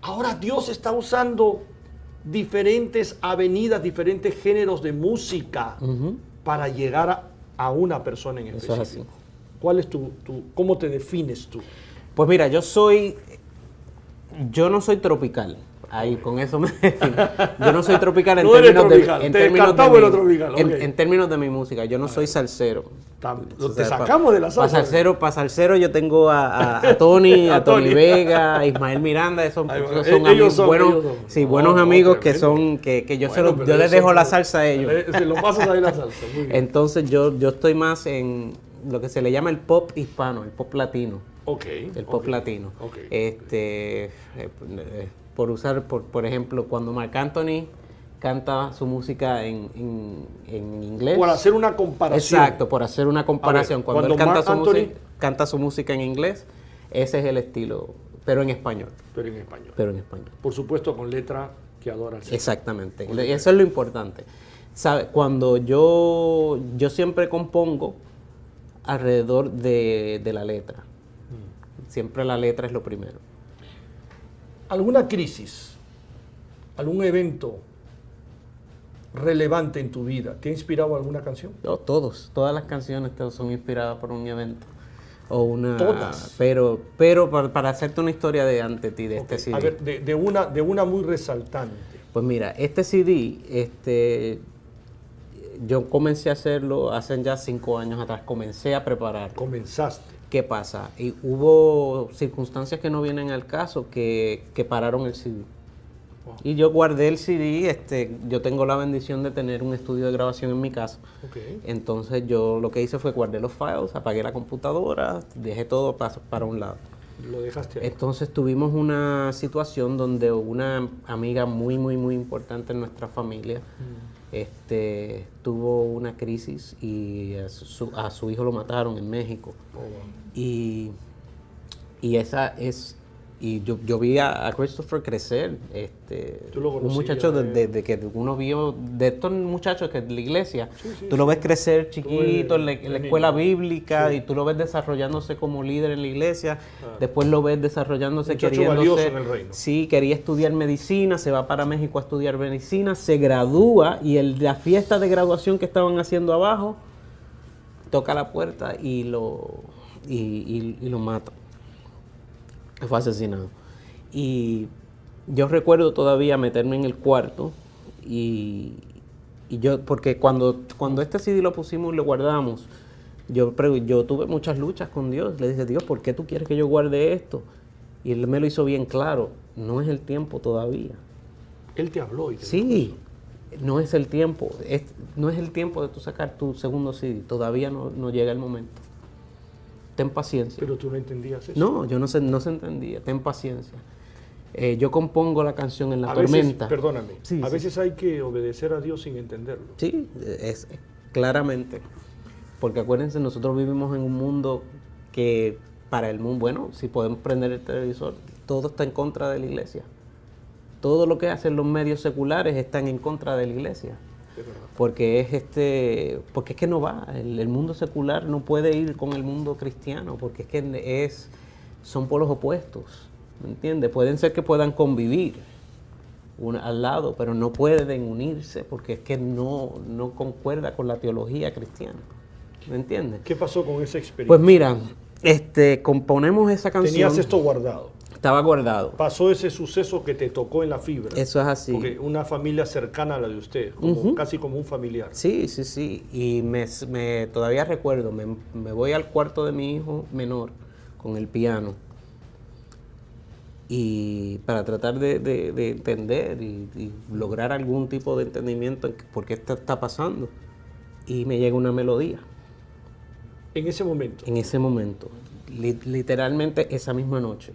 Ahora Dios está usando diferentes avenidas, diferentes géneros de música para llegar a una persona en Eso es específico. así. ¿Cuál es cómo te defines tú? Pues mira, yo no soy tropical. Ahí, con eso me defino. Yo no soy tropical en No eres términos tropical, de, en te términos de descartamos mi, lo tropical, en, ok. en términos de mi música. Yo no soy salsero. Te sacamos de la salsa. Para salsero yo tengo a Tony, a Tony Tony. Vega, a Ismael Miranda, esos Ay, bueno, son ellos amigos son, buenos, ellos son. sí, No, buenos no, amigos que tremendo. son, que yo, Bueno, pero yo les ellos dejo son- la salsa a ellos. Se lo pasas ahí la salsa. Muy bien. Entonces yo estoy más en lo que se le llama el pop hispano, el pop latino. Ok. El pop latino. Ok. Por ejemplo, cuando Marc Anthony canta su música en inglés. Por hacer una comparación. Exacto, por hacer una comparación. A ver, cuando él cuando Marc Anthony canta su música en inglés, ese es el estilo, pero en español. Pero en español. Pero en español. Por supuesto, con letra que adora al Señor. Exactamente. Y eso es lo importante. ¿Sabe? Cuando yo siempre compongo alrededor de la letra. Siempre la letra es lo primero. ¿Alguna crisis, algún evento relevante en tu vida te ha inspirado alguna canción? No, todas las canciones son inspiradas por un evento o una. Todas. Pero para hacerte una historia de ante ti de este CD. A ver, de una muy resaltante. Pues mira, este CD, yo comencé a hacerlo hace ya 5 años atrás. Comencé a preparar. Comenzaste. ¿Qué pasa? Y hubo circunstancias que no vienen al caso que pararon el CD. Wow. Y yo guardé el CD, yo tengo la bendición de tener un estudio de grabación en mi casa. Ok. Entonces yo lo que hice fue guardé los files, apagué la computadora, dejé todo para un lado. Lo dejaste ahí. Entonces tuvimos una situación donde una amiga muy, muy, muy importante en nuestra familia tuvo una crisis y a su hijo lo mataron en México. Oh, wow. Y esa es... Y yo vi a Christopher crecer, Tú lo un conocías, muchacho desde que uno vio, de estos muchachos que de la iglesia, tú lo ves crecer chiquito en la escuela bíblica, Sí. y tú lo ves desarrollándose como líder en la iglesia, después lo ves desarrollándose Muchacho queriendo valioso ser, en el reino. sí, quería estudiar medicina, se va para México a estudiar medicina, se gradúa y la fiesta de graduación que estaban haciendo abajo, toca la puerta y lo mata. Fue asesinado. Y yo recuerdo todavía meterme en el cuarto y yo, porque cuando este CD lo pusimos y lo guardamos, yo tuve muchas luchas con Dios. Le dije, Dios, ¿por qué tú quieres que yo guarde esto? Y Él me lo hizo bien claro, no es el tiempo todavía. Él te habló y te Sí, no es el tiempo. No es el tiempo de tú sacar tu segundo CD, todavía no llega el momento. Ten paciencia. Pero tú no entendías eso. No, yo no se entendía. Ten paciencia. Yo compongo la canción en la A tormenta. veces, perdóname, Sí, a sí. veces hay que obedecer a Dios sin entenderlo. Sí, es claramente. Porque acuérdense, nosotros vivimos en un mundo que para el mundo, bueno, si podemos prender el televisor, todo está en contra de la iglesia. Todo lo que hacen los medios seculares están en contra de la iglesia. porque es que no va, el mundo secular no puede ir con el mundo cristiano, porque es que son polos opuestos, ¿me entiendes? Pueden ser que puedan convivir al lado, pero no pueden unirse porque es que no concuerda con la teología cristiana, ¿me entiendes? ¿Qué pasó con esa experiencia? Pues mira, componemos esa canción. Tenías esto guardado. Estaba guardado. Pasó ese suceso que te tocó en la fibra. Eso es así. Porque una familia cercana a la de usted, casi como un familiar. Sí. Y todavía recuerdo, me voy al cuarto de mi hijo menor con el piano. Y para tratar de entender y lograr algún tipo de entendimiento en por qué esto está pasando. Y me llega una melodía. ¿En ese momento? En ese momento. Literalmente esa misma noche.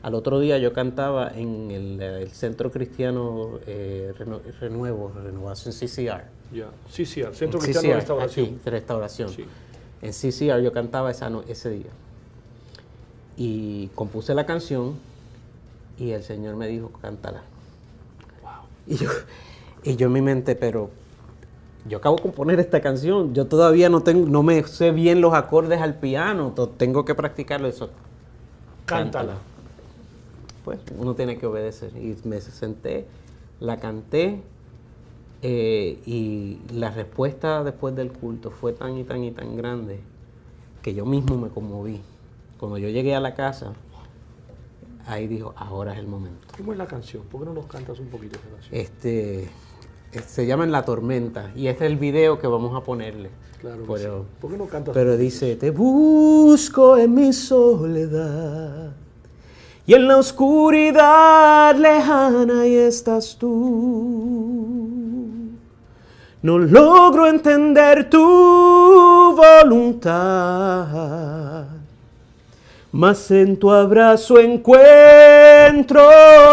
Al otro día yo cantaba en el Centro Cristiano Renovación CCR. Ya, CCR, Centro Cristiano de Restauración. Aquí, de Restauración. Sí. En CCR yo cantaba ese día. Y compuse la canción y el Señor me dijo, cántala. Wow. Y yo en mi mente, pero yo acabo de componer esta canción, yo todavía no me sé bien los acordes al piano, tengo que practicarlo. Eso. Cántala. Pues uno tiene que obedecer. Y me senté, la canté, y la respuesta después del culto fue tan y tan grande que yo mismo me conmoví. Cuando yo llegué a la casa, ahí dijo, ahora es el momento. ¿Cómo es la canción? ¿Por qué no nos cantas un poquito esa canción? Se llama En la tormenta y este es el video que vamos a ponerle. Claro que sí. ¿Por qué no cantas? Pero dice, te busco en mi soledad y en la oscuridad lejana y estás tú. No logro entender tu voluntad, mas en tu abrazo encuentro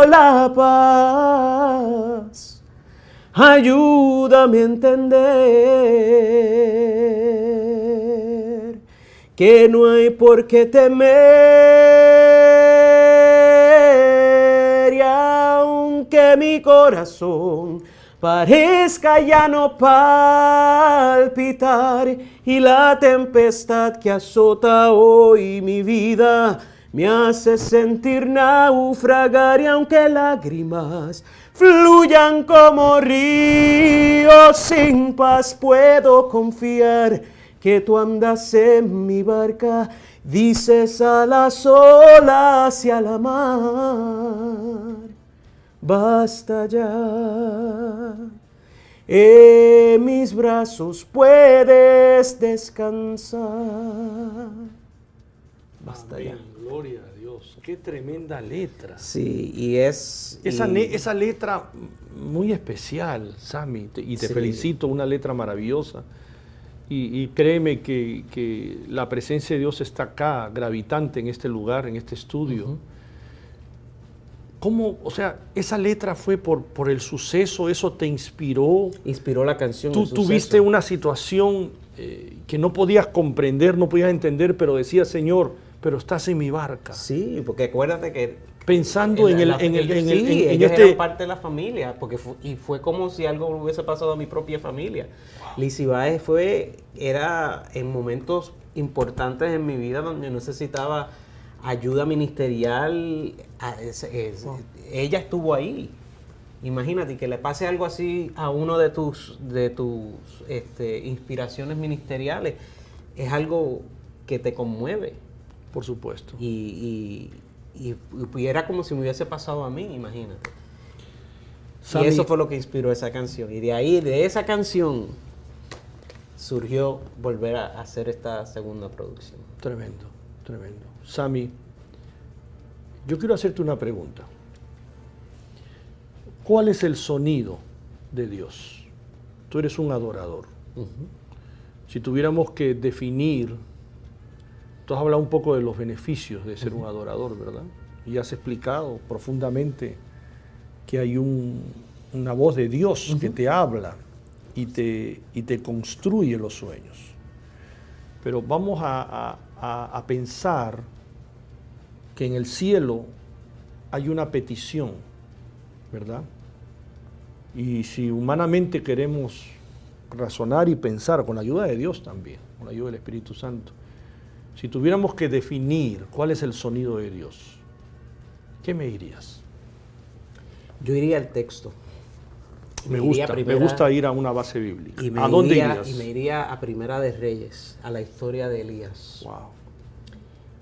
la paz. Ayúdame a entender que no hay por qué temer, y aunque mi corazón parezca ya no palpitar y la tempestad que azota hoy mi vida me hace sentir naufragar, y aunque lágrimas fluyan como ríos sin paz, puedo confiar que tú andas en mi barca, dices a las olas y a la mar, basta ya, en mis brazos puedes descansar. Basta ya. Gloria a Dios, qué tremenda letra. Sí, y es... Esa letra muy especial, Sammy, y te felicito, una letra maravillosa. Y créeme que la presencia de Dios está acá, gravitante en este lugar, en este estudio. ¿Cómo, o sea, esa letra fue por el suceso, eso te inspiró? Inspiró la canción. Tú tuviste una situación que no podías comprender, no podías entender, pero decías, Señor, pero estás en mi barca. Sí, porque acuérdate que... Pensando ellos eran parte de la familia, porque fue como si algo hubiese pasado a mi propia familia. Wow. Lizzy Báez era en momentos importantes en mi vida donde necesitaba ayuda ministerial. Ella estuvo ahí. Imagínate que le pase algo así a uno de tus inspiraciones ministeriales. Es algo que te conmueve. Por supuesto. Y era como si me hubiese pasado a mí, imagínate. Sammy, y eso fue lo que inspiró esa canción. Y de ahí, de esa canción, surgió volver a hacer esta segunda producción. Tremendo, tremendo. Sammy, yo quiero hacerte una pregunta. ¿Cuál es el sonido de Dios? Tú eres un adorador. Si tuviéramos que definir... Tú has hablado un poco de los beneficios de ser un adorador, ¿verdad? Y has explicado profundamente que hay una voz de Dios que te habla y te construye los sueños. Pero vamos a pensar que en el cielo hay una petición, ¿verdad? Y si humanamente queremos razonar y pensar con la ayuda de Dios también, con la ayuda del Espíritu Santo. Si tuviéramos que definir cuál es el sonido de Dios, ¿qué me dirías? Yo iría al texto. Me gusta ir a una base bíblica. ¿A dónde irías? Y me iría a Primera de Reyes, a la historia de Elías. Wow.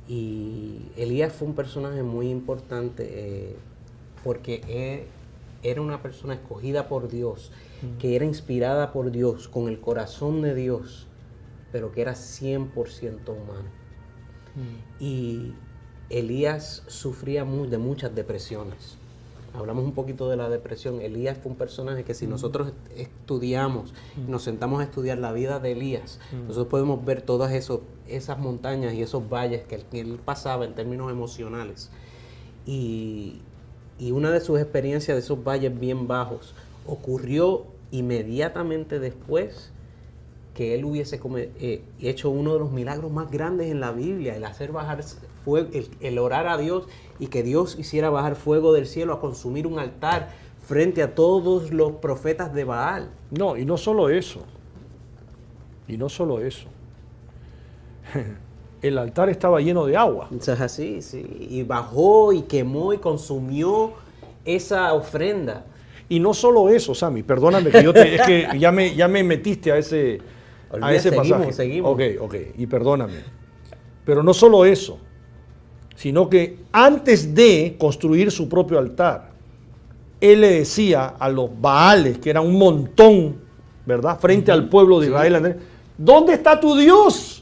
Y Elías fue un personaje muy importante porque era una persona escogida por Dios, que era inspirada por Dios, con el corazón de Dios, pero que era 100% humano. Y Elías sufría de muchas depresiones. Hablamos un poquito de la depresión. Elías fue un personaje que si nosotros estudiamos, nos sentamos a estudiar la vida de Elías, nosotros podemos ver todas esas montañas y esos valles que él pasaba en términos emocionales. Y una de sus experiencias de esos valles bien bajos ocurrió inmediatamente después que él hubiese hecho uno de los milagros más grandes en la Biblia, el hacer bajar fuego, el orar a Dios y que Dios hiciera bajar fuego del cielo a consumir un altar frente a todos los profetas de Baal. No, y no solo eso. El altar estaba lleno de agua. O sea, sí, y bajó y quemó y consumió esa ofrenda. Y no solo eso, Sammy, perdóname que es que ya me metiste a ese pasaje. Seguimos. Ok, y perdóname. Pero no solo eso, sino que antes de construir su propio altar, él le decía a los Baales, que eran un montón, ¿verdad? Frente al pueblo de Israel, ¿dónde está tu Dios?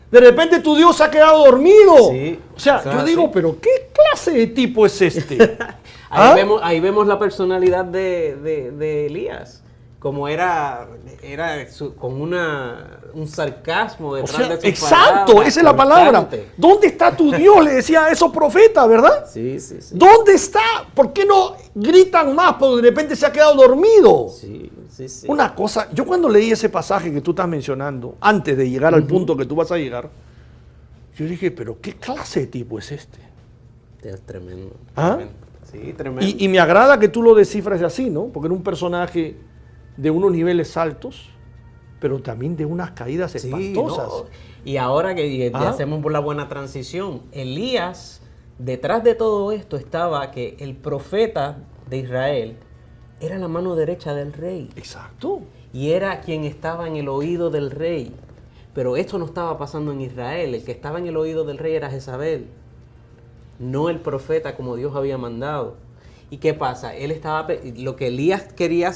De repente tu Dios ha quedado dormido. Sí, o sea, yo digo, pero ¿qué clase de tipo es este? Ahí vemos la personalidad de Elías, como era con un sarcasmo detrás de sus exacto, palabras, esa es la palabra. ¿Dónde está tu Dios? Le decía a esos profetas, ¿verdad? Sí. ¿Dónde está? ¿Por qué no gritan más? Porque de repente se ha quedado dormido. Sí. Una cosa, yo cuando leí ese pasaje que tú estás mencionando, antes de llegar al punto que tú vas a llegar, yo dije, pero ¿qué clase de tipo es este? Es tremendo. ¿Ah? Sí, tremendo. Y me agrada que tú lo descifres así, ¿no? Porque era un personaje de unos niveles altos, pero también de unas caídas espantosas. No. Y ahora que hacemos por la buena transición, Elías, detrás de todo esto estaba que el profeta de Israel era la mano derecha del rey. Exacto. Y era quien estaba en el oído del rey. Pero esto no estaba pasando en Israel. El que estaba en el oído del rey era Jezabel, no el profeta como Dios había mandado. ¿Y qué pasa? Lo que Elías quería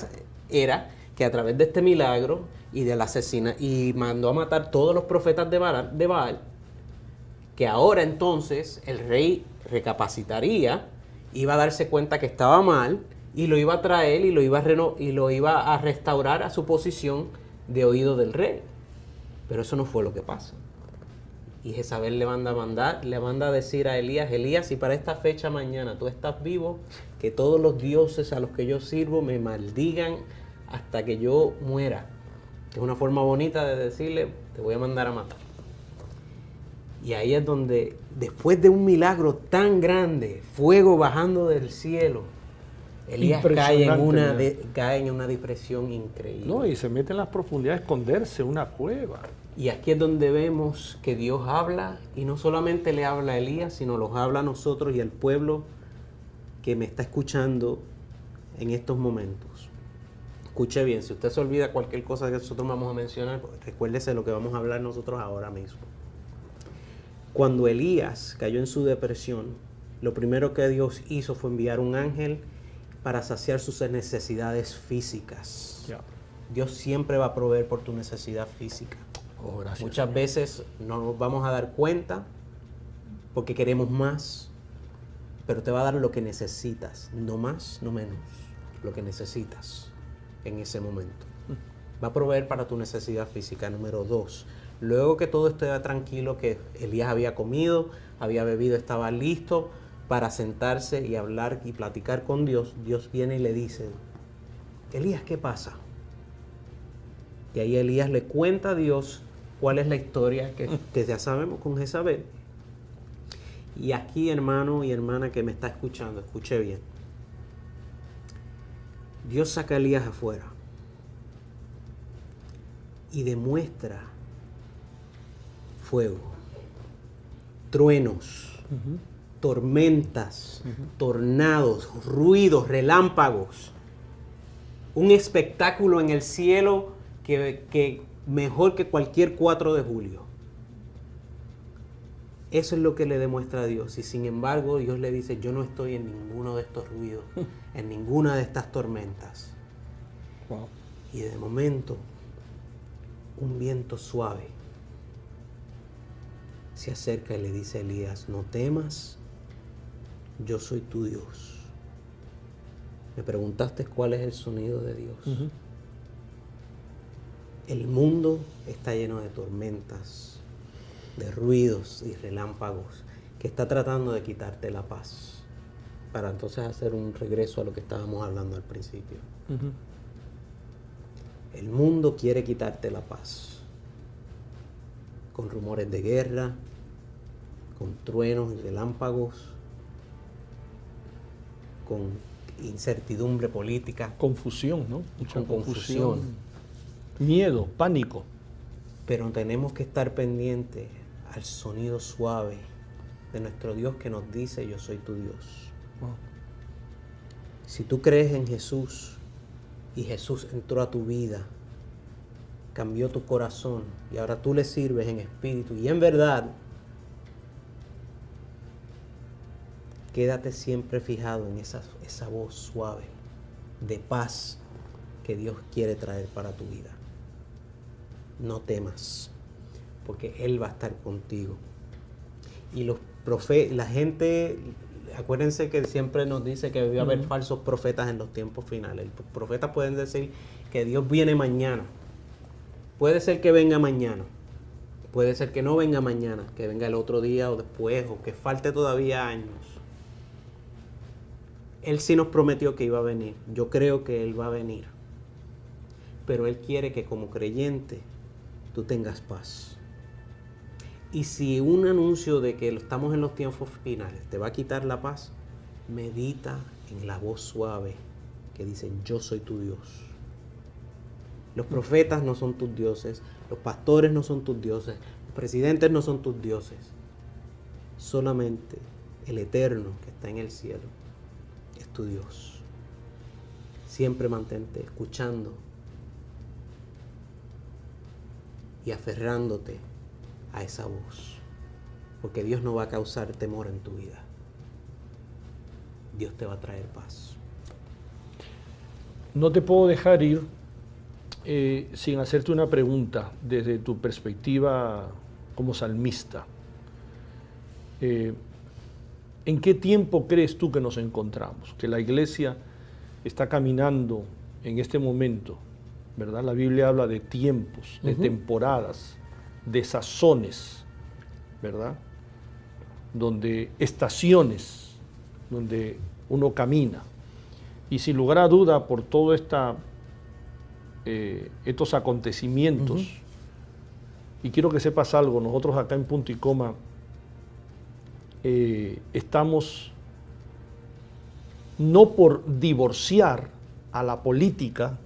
era que a través de este milagro y del asesinato, y mandó a matar todos los profetas de Baal, que ahora entonces el rey recapacitaría, iba a darse cuenta que estaba mal, y lo iba a traer y lo iba a restaurar a su posición de oído del rey. Pero eso no fue lo que pasa. Y Jezabel le manda a decir a Elías, si para esta fecha mañana tú estás vivo, que todos los dioses a los que yo sirvo me maldigan hasta que yo muera. Es una forma bonita de decirle, te voy a mandar a matar. Y ahí es donde, después de un milagro tan grande, fuego bajando del cielo, Elías cae en una depresión increíble. No, y se mete en las profundidades a esconderse, una cueva. Y aquí es donde vemos que Dios habla, y no solamente le habla a Elías, sino los habla a nosotros y al pueblo que me está escuchando en estos momentos. Escuche bien, si usted se olvida cualquier cosa que nosotros vamos a mencionar, recuérdese lo que vamos a hablar nosotros ahora mismo. Cuando Elías cayó en su depresión, lo primero que Dios hizo fue enviar un ángel para saciar sus necesidades físicas. Yeah. Dios siempre va a proveer por tu necesidad física. Muchas veces no nos vamos a dar cuenta porque queremos más, pero te va a dar lo que necesitas, no más, no menos, lo que necesitas en ese momento. Va a proveer para tu necesidad física. Número 2, luego que todo esté tranquilo, que Elías había comido, había bebido, estaba listo para sentarse y hablar y platicar con Dios, Dios viene y le dice, Elías, ¿qué pasa? Y ahí Elías le cuenta a Dios cuál es la historia que ya sabemos con Jezabel. Y aquí, hermano y hermana que me está escuchando, escuche bien. Dios saca a Elías afuera. y demuestra fuego, truenos, tormentas, tornados, ruidos, relámpagos, un espectáculo en el cielo que mejor que cualquier 4 de julio. Eso es lo que le demuestra a Dios. Y sin embargo, Dios le dice, yo no estoy en ninguno de estos ruidos, en ninguna de estas tormentas. Wow. Y de momento, un viento suave se acerca y le dice a Elías, no temas, yo soy tu Dios. Me preguntaste cuál es el sonido de Dios. El mundo está lleno de tormentas, de ruidos y relámpagos que está tratando de quitarte la paz, para entonces hacer un regreso a lo que estábamos hablando al principio. El mundo quiere quitarte la paz con rumores de guerra, con truenos y relámpagos, con incertidumbre política, Confusión, ¿no? Mucha con confusión. Miedo, pánico. Pero tenemos que estar pendientes al sonido suave de nuestro Dios que nos dice, yo soy tu Dios. Wow. Si tú crees en Jesús y Jesús entró a tu vida, cambió tu corazón y ahora tú le sirves en espíritu y en verdad, quédate siempre fijado en esa voz suave de paz que Dios quiere traer para tu vida. No temas, porque Él va a estar contigo. Y la gente, acuérdense que siempre nos dice que debe haber falsos profetas en los tiempos finales. Los profetas pueden decir que Dios viene mañana. Puede ser que venga mañana. Puede ser que no venga mañana, que venga el otro día o después, o que falte todavía años. Él sí nos prometió que iba a venir. Yo creo que Él va a venir. Pero Él quiere que como creyente tú tengas paz. Y si un anuncio de que estamos en los tiempos finales te va a quitar la paz, medita en la voz suave que dice, yo soy tu Dios. Los profetas no son tus dioses, los pastores no son tus dioses, los presidentes no son tus dioses. Solamente el Eterno que está en el cielo es tu Dios. Siempre mantente escuchando y aferrándote a esa voz, porque Dios no va a causar temor en tu vida. Dios te va a traer paz. No te puedo dejar ir sin hacerte una pregunta desde tu perspectiva como salmista. ¿En qué tiempo crees tú que nos encontramos? Que la iglesia está caminando en este momento, ¿verdad? La Biblia habla de tiempos, de temporadas, de sazones, ¿verdad? Donde estaciones, donde uno camina. Y sin lugar a duda, por todo estos acontecimientos, y quiero que sepas algo, nosotros acá en Punto y Coma estamos no por divorciar a la política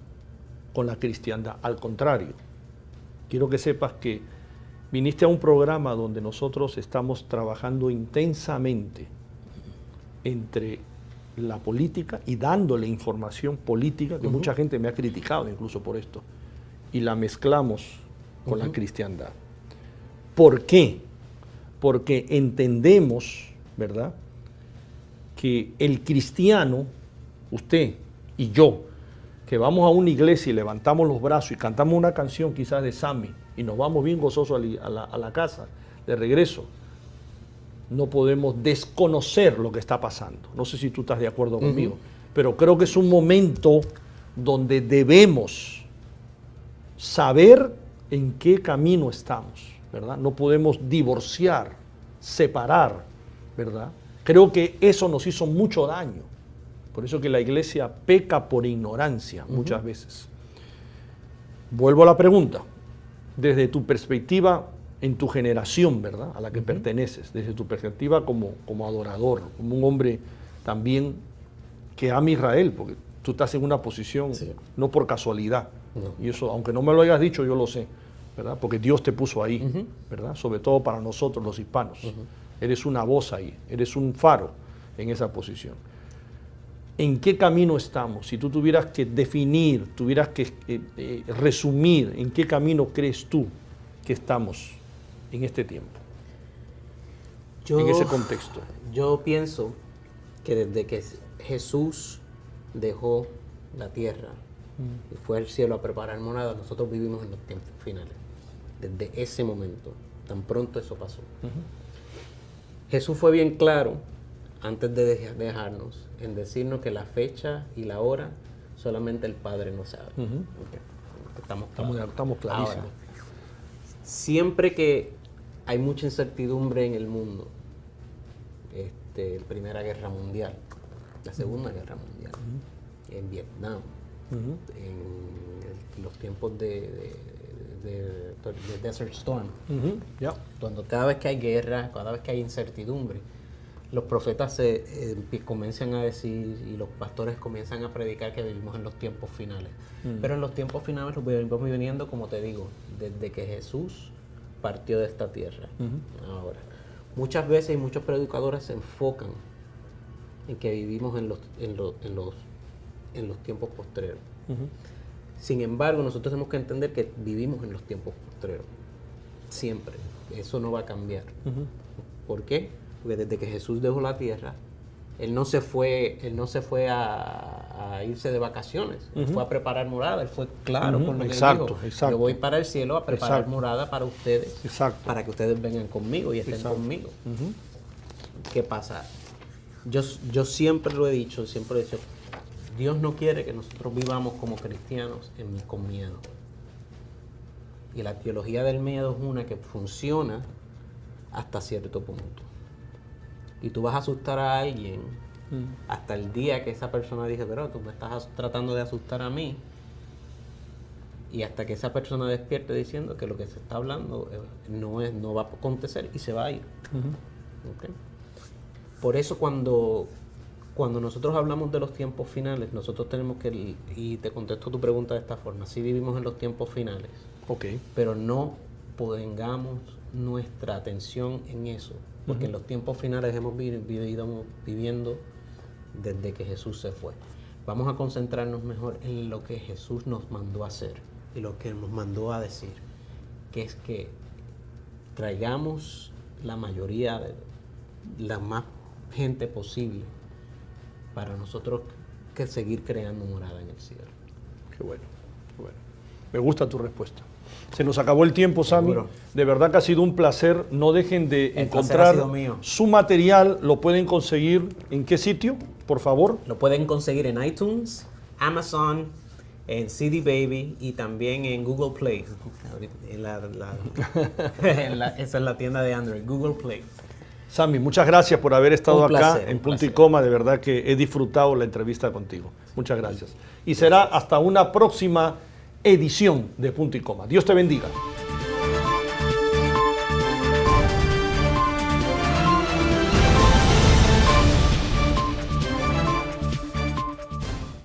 con la cristiandad, al contrario. Quiero que sepas que viniste a un programa donde nosotros estamos trabajando intensamente entre la política y dándole información política, que mucha gente me ha criticado incluso por esto, y la mezclamos con la cristiandad. ¿Por qué? Porque entendemos, ¿verdad?, que el cristiano, usted y yo, que vamos a una iglesia y levantamos los brazos y cantamos una canción quizás de Sammy y nos vamos bien gozosos a la casa de regreso, no podemos desconocer lo que está pasando. No sé si tú estás de acuerdo conmigo, pero creo que es un momento donde debemos saber en qué camino estamos, ¿verdad? No podemos divorciar, separar, ¿verdad? Creo que eso nos hizo mucho daño. Por eso que la iglesia peca por ignorancia muchas veces. Vuelvo a la pregunta. Desde tu perspectiva, en tu generación, ¿verdad?, a la que perteneces, desde tu perspectiva como adorador, como un hombre también que ama a Israel, porque tú estás en una posición no por casualidad. No. Y eso, aunque no me lo hayas dicho, yo lo sé, ¿verdad? Porque Dios te puso ahí, ¿verdad? Sobre todo para nosotros los hispanos. Eres una voz ahí, eres un faro en esa posición. ¿En qué camino estamos? Si tú tuvieras que definir, tuvieras que resumir, ¿en qué camino crees tú que estamos en este tiempo? En ese contexto. Yo pienso que desde que Jesús dejó la tierra y fue al cielo a preparar morada, nosotros vivimos en los tiempos finales. Desde ese momento, tan pronto eso pasó. Jesús fue bien claro antes de dejarnos en decirnos que la fecha y la hora solamente el Padre no sabe. Estamos clarísimos. Ahora, siempre que hay mucha incertidumbre en el mundo, Primera Guerra Mundial, la Segunda Guerra Mundial, en Vietnam, en los tiempos de Desert Storm, cuando cada vez que hay guerra, cada vez que hay incertidumbre, los profetas comienzan a decir y los pastores comienzan a predicar que vivimos en los tiempos finales. Pero en los tiempos finales los vivimos viviendo, como te digo, desde que Jesús partió de esta tierra. Ahora, muchas veces y muchos predicadores se enfocan en que vivimos en los tiempos postreros. Sin embargo, nosotros tenemos que entender que vivimos en los tiempos postreros. Siempre. Eso no va a cambiar. ¿Por qué? Porque desde que Jesús dejó la tierra, Él no se fue a irse de vacaciones. Él fue a preparar morada. Él fue claro con lo que dijo. Yo voy para el cielo a preparar morada para ustedes, para que ustedes vengan conmigo y estén conmigo. ¿Qué pasa? Yo siempre lo he dicho, Dios no quiere que nosotros vivamos como cristianos con miedo. Y la teología del miedo es una que funciona hasta cierto punto. Y tú vas a asustar a alguien hasta el día que esa persona dice, pero tú me estás tratando de asustar a mí. Y hasta que esa persona despierte diciendo que lo que se está hablando no va a acontecer y se va a ir. ¿Okay? Por eso cuando nosotros hablamos de los tiempos finales, nosotros tenemos que, y te contesto tu pregunta de esta forma, sí vivimos en los tiempos finales, pero no pongamos nuestra atención en eso, porque en los tiempos finales hemos viviendo desde que Jesús se fue. Vamos a concentrarnos mejor en lo que Jesús nos mandó a hacer y lo que nos mandó a decir, que es que traigamos la mayoría de la más gente posible para nosotros que seguir creando morada en el cielo. Qué bueno, qué bueno. Me gusta tu respuesta. Se nos acabó el tiempo, Sammy. Seguro. De verdad que ha sido un placer. No dejen de encontrar su material. ¿Lo pueden conseguir en qué sitio, por favor? Lo pueden conseguir en iTunes, Amazon, en CD Baby y también en Google Play. Esa es la tienda de Android, Google Play. Sammy, muchas gracias por haber estado acá en Punto y Coma. De verdad que he disfrutado la entrevista contigo. Muchas gracias. Y será hasta una próxima edición de Punto y Coma. Dios te bendiga.